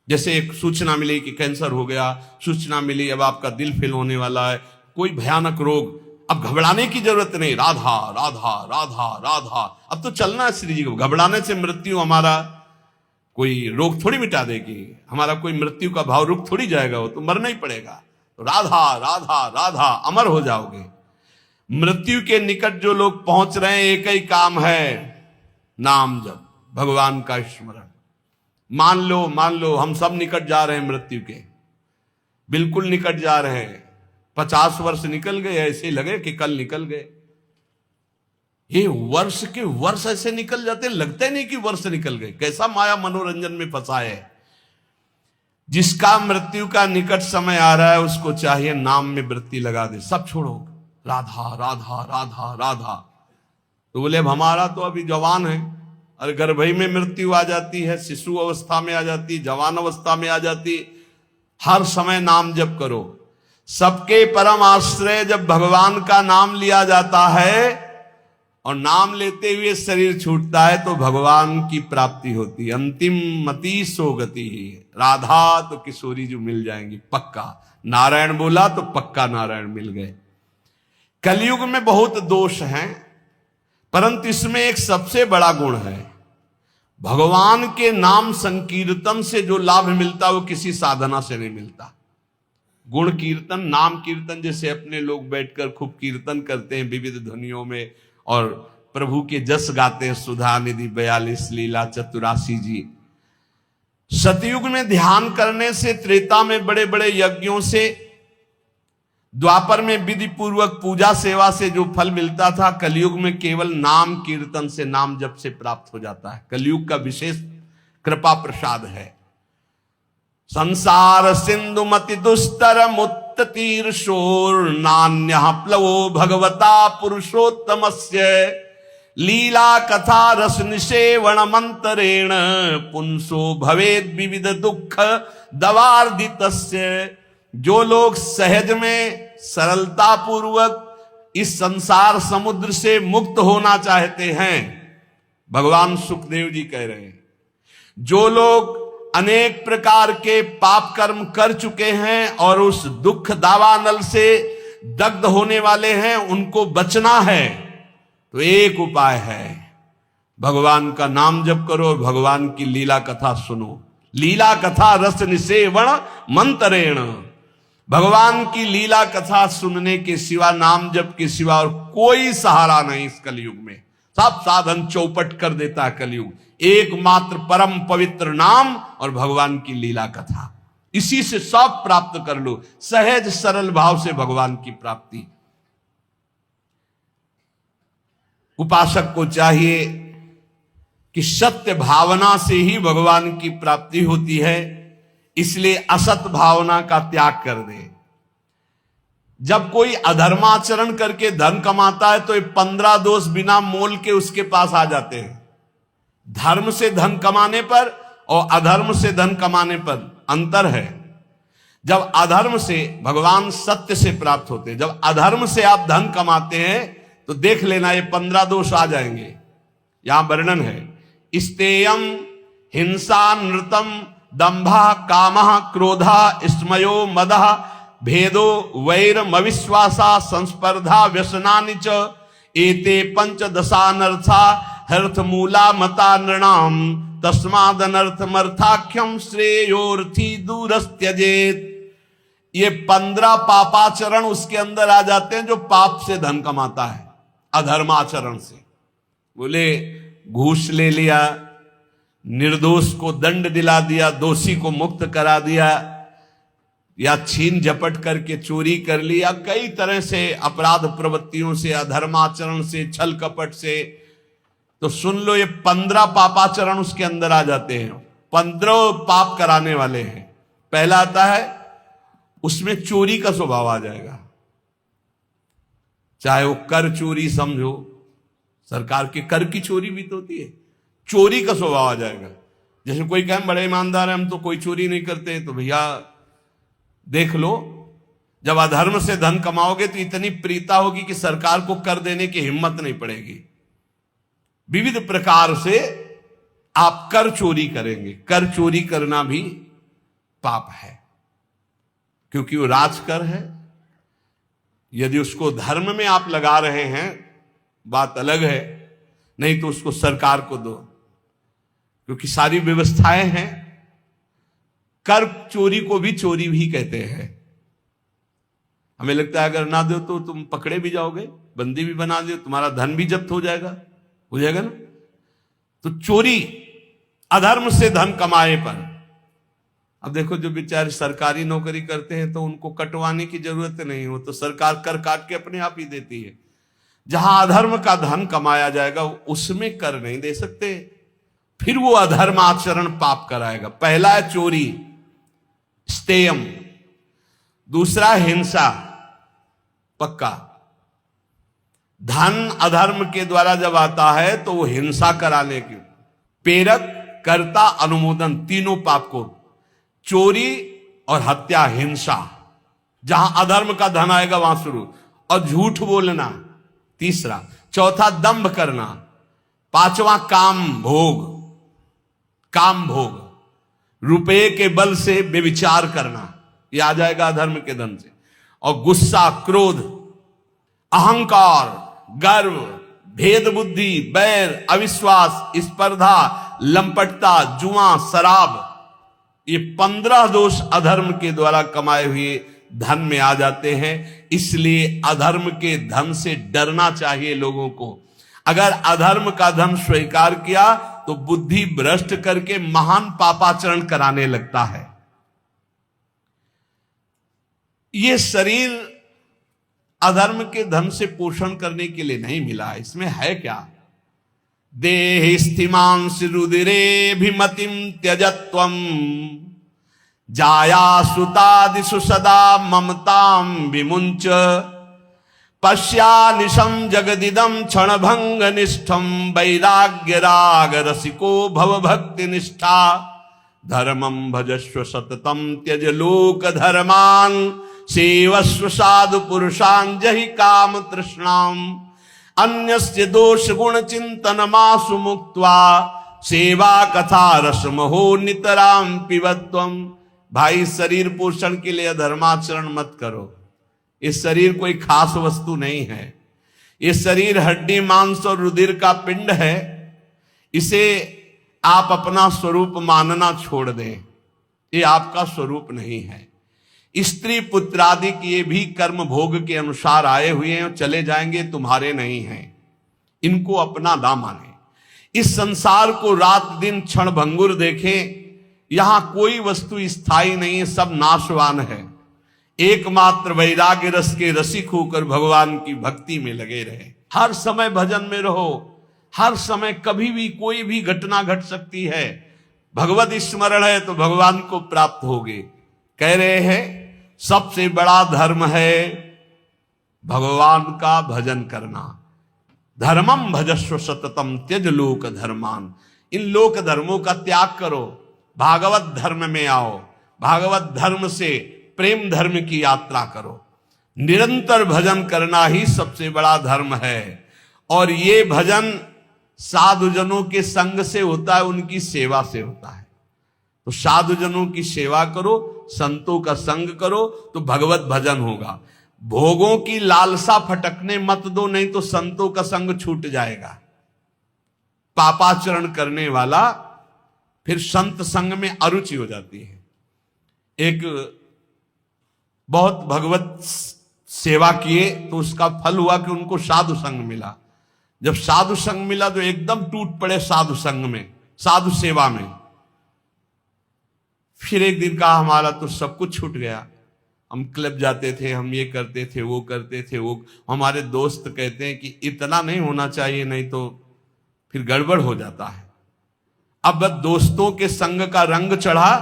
जैसे एक सूचना मिली कि कैंसर हो गया, सूचना मिली अब आपका दिल फेल होने वाला है, कोई भयानक रोग, अब घबराने की जरूरत नहीं। राधा राधा राधा राधा, अब तो चलना है श्री जी को। घबराने से मृत्यु हमारा कोई रोग थोड़ी मिटा देगी, हमारा कोई मृत्यु का भाव रुक थोड़ी जाएगा, वो तो मरना ही पड़ेगा। तो राधा राधा राधा, अमर हो जाओगे। मृत्यु के निकट जो लोग पहुंच रहे हैं, एक ही काम है, नाम जप, भगवान का स्मरण। मान लो हम सब निकट जा रहे हैं मृत्यु के, बिल्कुल निकट जा रहे हैं। 50 वर्ष निकल गए, ऐसे लगे कि कल निकल गए। ये वर्ष के वर्ष ऐसे निकल जाते, लगते नहीं कि वर्ष निकल गए। कैसा माया मनोरंजन में फंसा है। जिसका मृत्यु का निकट समय आ रहा है, उसको चाहिए नाम में वृत्ति लगा दे, सब छोड़ो, राधा राधा राधा राधा। तो बोले अब हमारा तो अभी जवान है, और गर्भई में मृत्यु आ जाती है, शिशु अवस्था में आ जाती, जवान अवस्था में आ जाती। हर समय नाम जप करो। सबके परम आश्रय जब भगवान का नाम लिया जाता है और नाम लेते हुए शरीर छूटता है, तो भगवान की प्राप्ति होती है। अंतिम मति सो गति ही। राधा तो किशोरी जो मिल जाएंगी पक्का। नारायण बोला तो पक्का नारायण मिल गए। कलयुग में बहुत दोष हैं, परंतु इसमें एक सबसे बड़ा गुण है। भगवान के नाम संकीर्तन से जो लाभ मिलता है वो किसी साधना से नहीं मिलता। गुण कीर्तन, नाम कीर्तन, जैसे अपने लोग बैठकर खूब कीर्तन करते हैं विविध ध्वनियों में और प्रभु के जस गाते हैं सुधा निधि 42 लीला चतुरासी जी। सतयुग में ध्यान करने से, त्रेता में बड़े बड़े यज्ञों से, द्वापर में विधि पूर्वक पूजा सेवा से जो फल मिलता था, कलयुग में केवल नाम कीर्तन से, नाम जप से प्राप्त हो जाता है। कलयुग का विशेष कृपा प्रसाद है। संसार सिंधु मति दुस्तर मुत्त तीर्षोर नान्य प्लवो भगवता पुरुषोत्तमस्य लीला कथा रस निषेवण मंतरेण पुंसो भवेद विविध दुख दवार्दितस्य। जो लोग सहज में सरलता पूर्वक इस संसार समुद्र से मुक्त होना चाहते हैं, भगवान सुखदेव जी कह रहे हैं, जो लोग अनेक प्रकार के पाप कर्म कर चुके हैं और उस दुख दावानल से दग्ध होने वाले हैं, उनको बचना है तो एक उपाय है, भगवान का नाम जप करो और भगवान की लीला कथा सुनो। लीला कथा रस निषेवण मंतरेण। भगवान की लीला कथा सुनने के सिवा, नाम जप के सिवा और कोई सहारा नहीं इस कलयुग में। सब साधन चौपट कर देता है कलयुग। एकमात्र परम पवित्र नाम और भगवान की लीला कथा, इसी से सब प्राप्त कर लो। सहज सरल भाव से भगवान की प्राप्ति। उपासक को चाहिए कि सत्य भावना से ही भगवान की प्राप्ति होती है, इसलिए असत भावना का त्याग कर दे। जब कोई अधर्माचरण करके धन कमाता है तो ये 15 दोष बिना मोल के उसके पास आ जाते हैं। धर्म से धन कमाने पर और अधर्म से धन कमाने पर अंतर है। जब अधर्म से, भगवान सत्य से प्राप्त होते हैं, जब अधर्म से आप धन कमाते हैं तो देख लेना ये 15 दोष आ जाएंगे। यहां वर्णन है, स्तेयम हिंसा नृतम दंभा कामः क्रोधा स्मयो मदः भेदो वैरमविश्वासा संस्पर्धा व्यसनानि च एते पंचदशानर्था हर्थमूला मता नृणाम तस्मादनर्थमर्थाख्यम श्रेयोर्थी दूरस्त्यजेत। ये 15 पापाचरण उसके अंदर आ जाते हैं जो पाप से धन कमाता है, अधर्माचरण से। बोले घूस ले लिया, निर्दोष को दंड दिला दिया, दोषी को मुक्त करा दिया, या छीन झपट करके चोरी कर लिया, कई तरह से अपराध प्रवृत्तियों से, अधर्माचरण से, छल कपट से, तो सुन लो ये 15 पापाचरण उसके अंदर आ जाते हैं। 15 पाप कराने वाले हैं। पहला आता है, उसमें चोरी का स्वभाव आ जाएगा। चाहे वो कर चोरी समझो, सरकार के कर की चोरी भी तो होती है, चोरी का स्वभाव आ जाएगा। जैसे कोई कहे बड़े ईमानदार है, हम तो कोई चोरी नहीं करते, तो भैया देख लो, जब अधर्म से धन कमाओगे तो इतनी प्रीता होगी कि सरकार को कर देने की हिम्मत नहीं पड़ेगी। विविध प्रकार से आप कर चोरी करेंगे। कर चोरी करना भी पाप है, क्योंकि वो राजकर है। यदि उसको धर्म में आप लगा रहे हैं बात अलग है, नहीं तो उसको सरकार को दो, क्योंकि सारी व्यवस्थाएं हैं। कर चोरी को भी चोरी भी कहते हैं। हमें लगता है अगर ना दो तो तुम पकड़े भी जाओगे, बंदी भी बना दो, तुम्हारा धन भी जब्त हो जाएगा ना। तो चोरी अधर्म से धन कमाए पर, अब देखो जो बेचारे सरकारी नौकरी करते हैं तो उनको कटवाने की जरूरत नहीं हो, तो सरकार कर काट के अपने आप ही देती है। जहां अधर्म का धन कमाया जाएगा उसमें कर नहीं दे सकते, फिर वो अधर्म आचरण पाप कराएगा। पहला है चोरी, स्तेयम। दूसरा हिंसा, पक्का। धन अधर्म के द्वारा जब आता है तो वो हिंसा कराने की, प्रेरक, कर्ता, अनुमोदन, तीनों पाप को, चोरी और हत्या, हिंसा। जहां अधर्म का धन आएगा वहां शुरू। और झूठ बोलना तीसरा। चौथा दंभ करना। पांचवा काम भोग, काम भोग, रुपये के बल से व्यभिचार करना, यह आ जाएगा अधर्म के धन से। और गुस्सा, क्रोध, अहंकार, गर्व, भेद बुद्धि, बैर, अविश्वास, स्पर्धा, लंपटता, जुआ, शराब, ये 15 दोष अधर्म के द्वारा कमाए हुए धन में आ जाते हैं। इसलिए अधर्म के धन से डरना चाहिए लोगों को। अगर अधर्म का धर्म स्वीकार किया तो बुद्धि भ्रष्ट करके महान पापाचरण कराने लगता है। ये शरीर अधर्म के धन से पोषण करने के लिए नहीं मिला। इसमें है क्या? देहि स्थिमांस रुदिरेभिमतिम त्यजत्वम जाया सुतादिषु सदा ममताम विमुंच पश्यानिशं जगदिदं क्षणभंग निष्ठम वैराग्य राग रसिको भव भक्ति निष्ठा धर्मं भजस्व सततम त्यज लोक धर्मान सेवस्व साधु पुरुषान् जहि काम तृष्णाम अन्यस्य दोष गुण चिंतन मासु मुक्त्वा सेवा कथा रसमहो नितराम पिबत्वम। भाई, शरीर पोषण के लिए धर्माचरण मत करो। इस शरीर कोई खास वस्तु नहीं है। ये शरीर हड्डी मांस और रुधिर का पिंड है। इसे आप अपना स्वरूप मानना छोड़ दें। ये आपका स्वरूप नहीं है। स्त्री पुत्रादि ये भी कर्म भोग के अनुसार आए हुए हैं, चले जाएंगे, तुम्हारे नहीं हैं। इनको अपना ना माने। इस संसार को रात दिन क्षण भंगुर देखें। यहां कोई वस्तु स्थायी नहीं है, सब नाशवान है। एकमात्र वैराग्य रस के रसिक होकर भगवान की भक्ति में लगे रहे। हर समय भजन में रहो। हर समय कभी भी कोई भी घटना घट सकती है। भगवत स्मरण है तो भगवान को प्राप्त होगे। कह रहे हैं सबसे बड़ा धर्म है भगवान का भजन करना। धर्मम भजस्व सततम त्यज लोक धर्मान। इन लोक धर्मों का त्याग करो, भागवत धर्म में आओ। भागवत धर्म से प्रेम धर्म की यात्रा करो। निरंतर भजन करना ही सबसे बड़ा धर्म है। और ये भजन साधुजनों के संग से होता है, उनकी सेवा से होता है। तो साधुजनों की सेवा करो, संतों का संग करो तो भगवत भजन होगा। भोगों की लालसा फटकने मत दो, नहीं तो संतों का संग छूट जाएगा। पापाचरण करने वाला फिर संत संग में अरुचि हो जाती है। एक बहुत भगवत सेवा किए तो उसका फल हुआ कि उनको साधु संग मिला। जब साधु संग मिला तो एकदम टूट पड़े साधु संग में, साधु सेवा में। फिर एक दिन कहा हमारा तो सब कुछ छूट गया। हम क्लब जाते थे, हम ये करते थे, वो करते थे। वो हमारे दोस्त कहते हैं कि इतना नहीं होना चाहिए, नहीं तो फिर गड़बड़ हो जाता है। अब दोस्तों के संग का रंग चढ़ा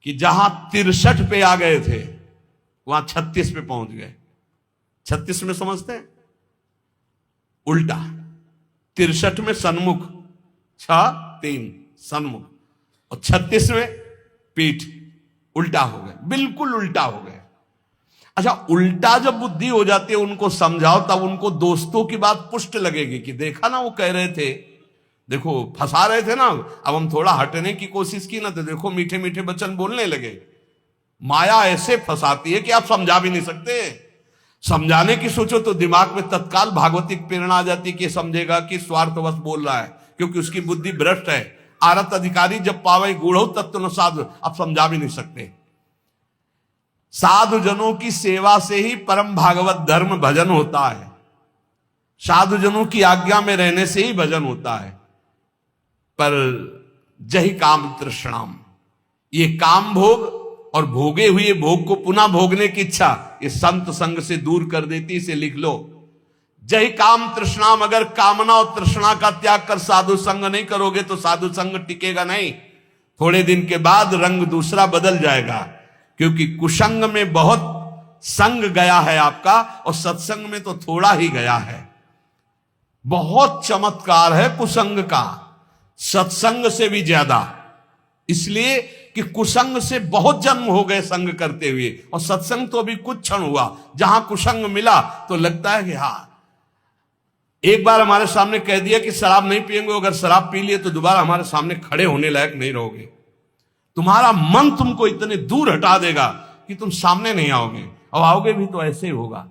कि जहां 63 पे आ गए थे वहां 36 पे पहुंच गए। 36 में समझते हैं उल्टा, 63 में सन्मुख, 6-3 सन्मुख, और 36 में पीठ, उल्टा हो गए, बिल्कुल उल्टा हो गए। अच्छा, उल्टा जब बुद्धि हो जाती है उनको समझाओ, तब उनको दोस्तों की बात पुष्ट लगेगी कि देखा ना वो कह रहे थे, देखो फंसा रहे थे ना। अब हम थोड़ा हटने की कोशिश की ना तो देखो मीठे मीठे वचन बोलने लगे। माया ऐसे फंसाती है कि आप समझा भी नहीं सकते। समझाने की सोचो तो दिमाग में तत्काल भागवतिक प्रेरणा आ जाती कि समझेगा कि स्वार्थवश बोल रहा है, क्योंकि उसकी बुद्धि भ्रष्ट है। आरत अधिकारी जब पावे गूढ़ो तत्व न साधु, आप समझा भी नहीं सकते। साधु जनों की सेवा से ही परम भागवत धर्म भजन होता है। साधु जनों की आज्ञा में रहने से ही भजन होता है। पर जहि काम तृष्णाम, ये काम भोग और भोगे हुए भोग को पुनः भोगने की इच्छा ये संत संग से दूर कर देती। इसे लिख लो, जहि काम तृष्णाम। अगर कामना और तृष्णा का त्याग कर साधु संग नहीं करोगे तो साधु संग टिकेगा नहीं। थोड़े दिन के बाद रंग दूसरा बदल जाएगा, क्योंकि कुसंग में बहुत संग गया है आपका और सत्संग में तो थोड़ा ही गया है। बहुत चमत्कार है कुसंग का, सत्संग से भी ज्यादा। इसलिए कि कुसंग से बहुत जन्म हो गए संग करते हुए, और सत्संग तो अभी कुछ क्षण हुआ। जहां कुसंग मिला तो लगता है कि हाँ, एक बार हमारे सामने कह दिया कि शराब नहीं पिएंगे, अगर शराब पी लिए तो दोबारा हमारे सामने खड़े होने लायक नहीं रहोगे। तुम्हारा मन तुमको इतने दूर हटा देगा कि तुम सामने नहीं आओगे, और आओगे भी तो ऐसे ही होगा,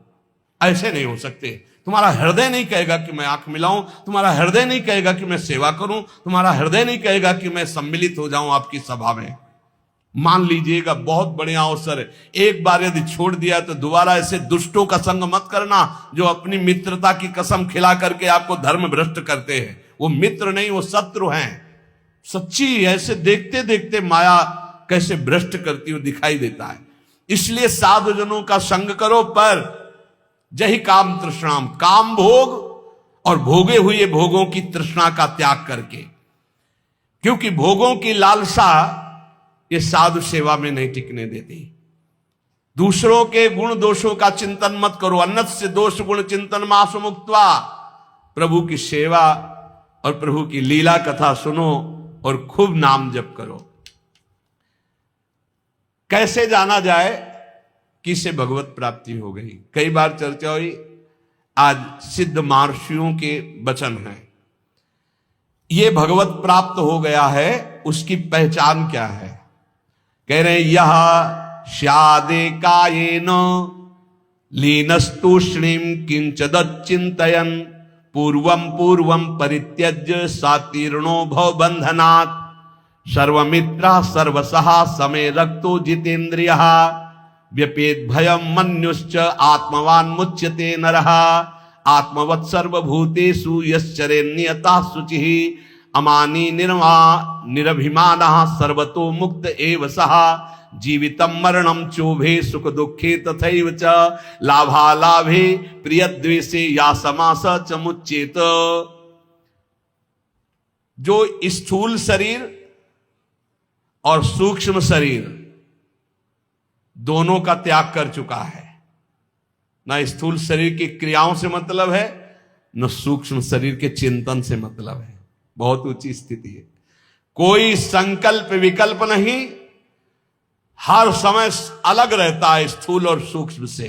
ऐसे नहीं हो सकते। तुम्हारा हृदय नहीं कहेगा कि मैं आंख मिलाऊं, तुम्हारा हृदय नहीं कहेगा कि मैं सेवा करूं, तुम्हारा हृदय नहीं कहेगा कि मैं सम्मिलित हो जाऊं आपकी सभा में। मान लीजिएगा बहुत बढ़िया अवसर है, एक बार यदि छोड़ दिया तो दोबारा ऐसे दुष्टों का संग मत करना जो अपनी मित्रता की कसम खिला करके आपको धर्म भ्रष्ट करते हैं। वो मित्र नहीं, वो शत्रु हैं। सच्ची ऐसे देखते देखते माया कैसे भ्रष्ट करती हुई दिखाई देता है। इसलिए साधुजनों का संग करो, पर जही काम तृष्णाम, काम भोग और भोगे हुए भोगों की तृष्णा का त्याग करके, क्योंकि भोगों की लालसा ये साधु सेवा में नहीं टिकने देती। दूसरों के गुण दोषों का चिंतन मत करो, अन्यस्य दोष गुण चिंतन मासु मुक्त्वा। प्रभु की सेवा और प्रभु की लीला कथा सुनो और खूब नाम जप करो। कैसे जाना जाए कि इसे भगवत प्राप्ति हो गई? कई बार चर्चा हुई, आज सिद्ध महर्षियों के वचन हैं। ये भगवत प्राप्त हो गया है, उसकी पहचान क्या है? कह रहे हैं, यह स्यादे कायेन लीनस्तूष्णीम किंचदच्चिंतयन् पूर्वं पूर्वं परित्यज्य सातीर्णो भव बंधनात् सर्वमित्रः सर्वसः समे रक्तो जितेन्द्रियः व्यपेत भयं मन्युश्च आत्मवान मुच्यते नरः आत्मवत् सर्वभूतेषु यश्चरे नियतः शुचिः अमानी निरभिमानः सर्वतो मुक्त एव सः जीवितं मरणं चोभे सुख दुखे तथैव च लाभालाभे प्रियद्वेषे या समास च मुच्येत। जो स्थूल शरीर और सूक्ष्म शरीर दोनों का त्याग कर चुका है, ना स्थूल शरीर की क्रियाओं से मतलब है, न सूक्ष्म शरीर के चिंतन से मतलब है। बहुत ऊंची स्थिति है। कोई संकल्प विकल्प नहीं, हर समय अलग रहता है स्थूल और सूक्ष्म से।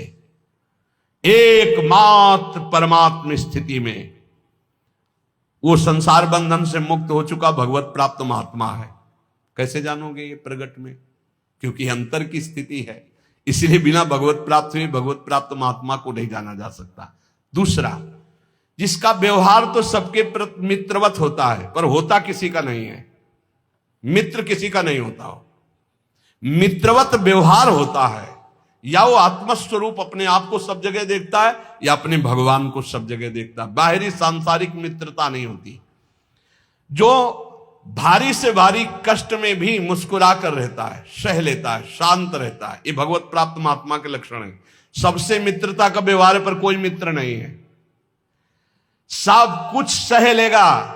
एकमात्र परमात्म स्थिति में वो संसार बंधन से मुक्त हो चुका भगवत प्राप्त महात्मा है। कैसे जानोगे ये प्रगट में? क्योंकि अंतर की स्थिति है, इसलिए बिना भगवत प्राप्त हुए भगवत प्राप्त महात्मा को नहीं जाना जा सकता। दूसरा, जिसका व्यवहार तो सबके प्रति मित्रवत होता है, पर होता किसी का नहीं है। मित्र किसी का नहीं होता हो, मित्रवत व्यवहार होता है। या वो आत्मस्वरूप अपने आप को सब जगह देखता है, या अपने भगवान को सब जगह देखता है। बाहरी सांसारिक मित्रता नहीं होती। जो भारी से भारी कष्ट में भी मुस्कुरा कर रहता है, सह लेता है, शांत रहता है, ये भगवत प्राप्त महात्मा के लक्षण है। सबसे मित्रता का व्यवहार है, पर कोई मित्र नहीं है। सब कुछ सह लेगा,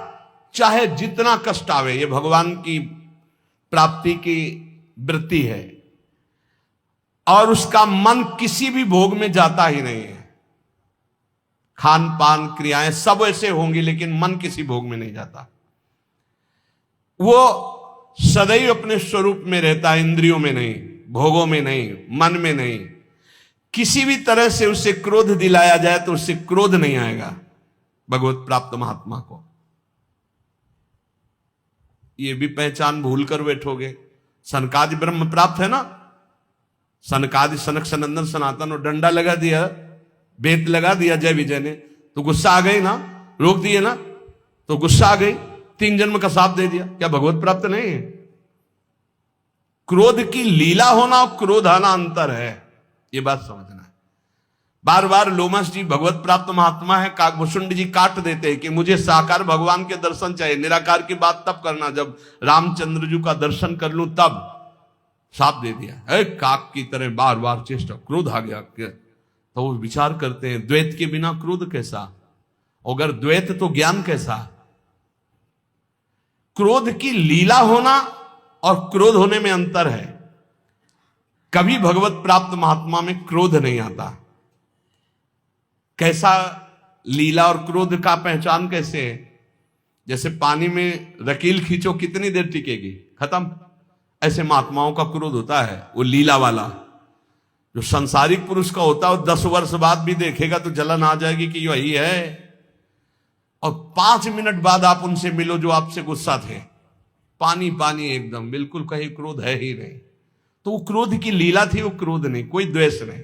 चाहे जितना कष्ट आवे। ये भगवान की प्राप्ति की वृत्ति है। और उसका मन किसी भी भोग में जाता ही नहीं है। खान पान क्रियाएं सब ऐसे होंगी, लेकिन मन किसी भोग में नहीं जाता। वो सदैव अपने स्वरूप में रहता है, इंद्रियों में नहीं, भोगों में नहीं, मन में नहीं। किसी भी तरह से उसे क्रोध दिलाया जाए तो उससे क्रोध नहीं आएगा भगवत प्राप्त महात्मा को। ये भी पहचान भूल कर बैठोगे। सनकादि ब्रह्म प्राप्त है ना, सनकादि सनक सनंदन सनातन, और डंडा लगा दिया, बेत लगा दिया जय विजय ने, तो गुस्सा आ गई ना, रोक दिए ना, तो गुस्सा आ गई, 3 जन्म का साथ दे दिया। क्या भगवत प्राप्त नहीं है? क्रोध की लीला होना और क्रोध आना अंतर है, ये बात समझना है। बार बार लोमस जी भगवत प्राप्त महात्मा है, काकभूषुंड जी काट देते हैं कि मुझे साकार भगवान के दर्शन चाहिए। निराकार की बात तब करना जब रामचंद्र जी का दर्शन कर लूं, तब साप दे दिया। काक की तरह बार बार चेष्टा, क्रोध आ गया। तो वो विचार करते हैं, द्वैत के बिना क्रोध कैसा? अगर द्वैत तो ज्ञान कैसा? क्रोध की लीला होना और क्रोध होने में अंतर है। कभी भगवत प्राप्त महात्मा में क्रोध नहीं आता। कैसा लीला और क्रोध का पहचान कैसे है? जैसे पानी में रकील खींचो, कितनी देर टिकेगी? खत्म। ऐसे महात्माओं का क्रोध होता है, वो लीला वाला। जो संसारिक पुरुष का होता है, वो 10 वर्ष बाद भी देखेगा तो जलन आ जाएगी कि वही है। और 5 मिनट बाद आप उनसे मिलो जो आपसे गुस्सा थे, पानी पानी एकदम, बिल्कुल कहीं क्रोध है ही नहीं। तो वो क्रोध की लीला थी, वो क्रोध नहीं, कोई द्वेष नहीं।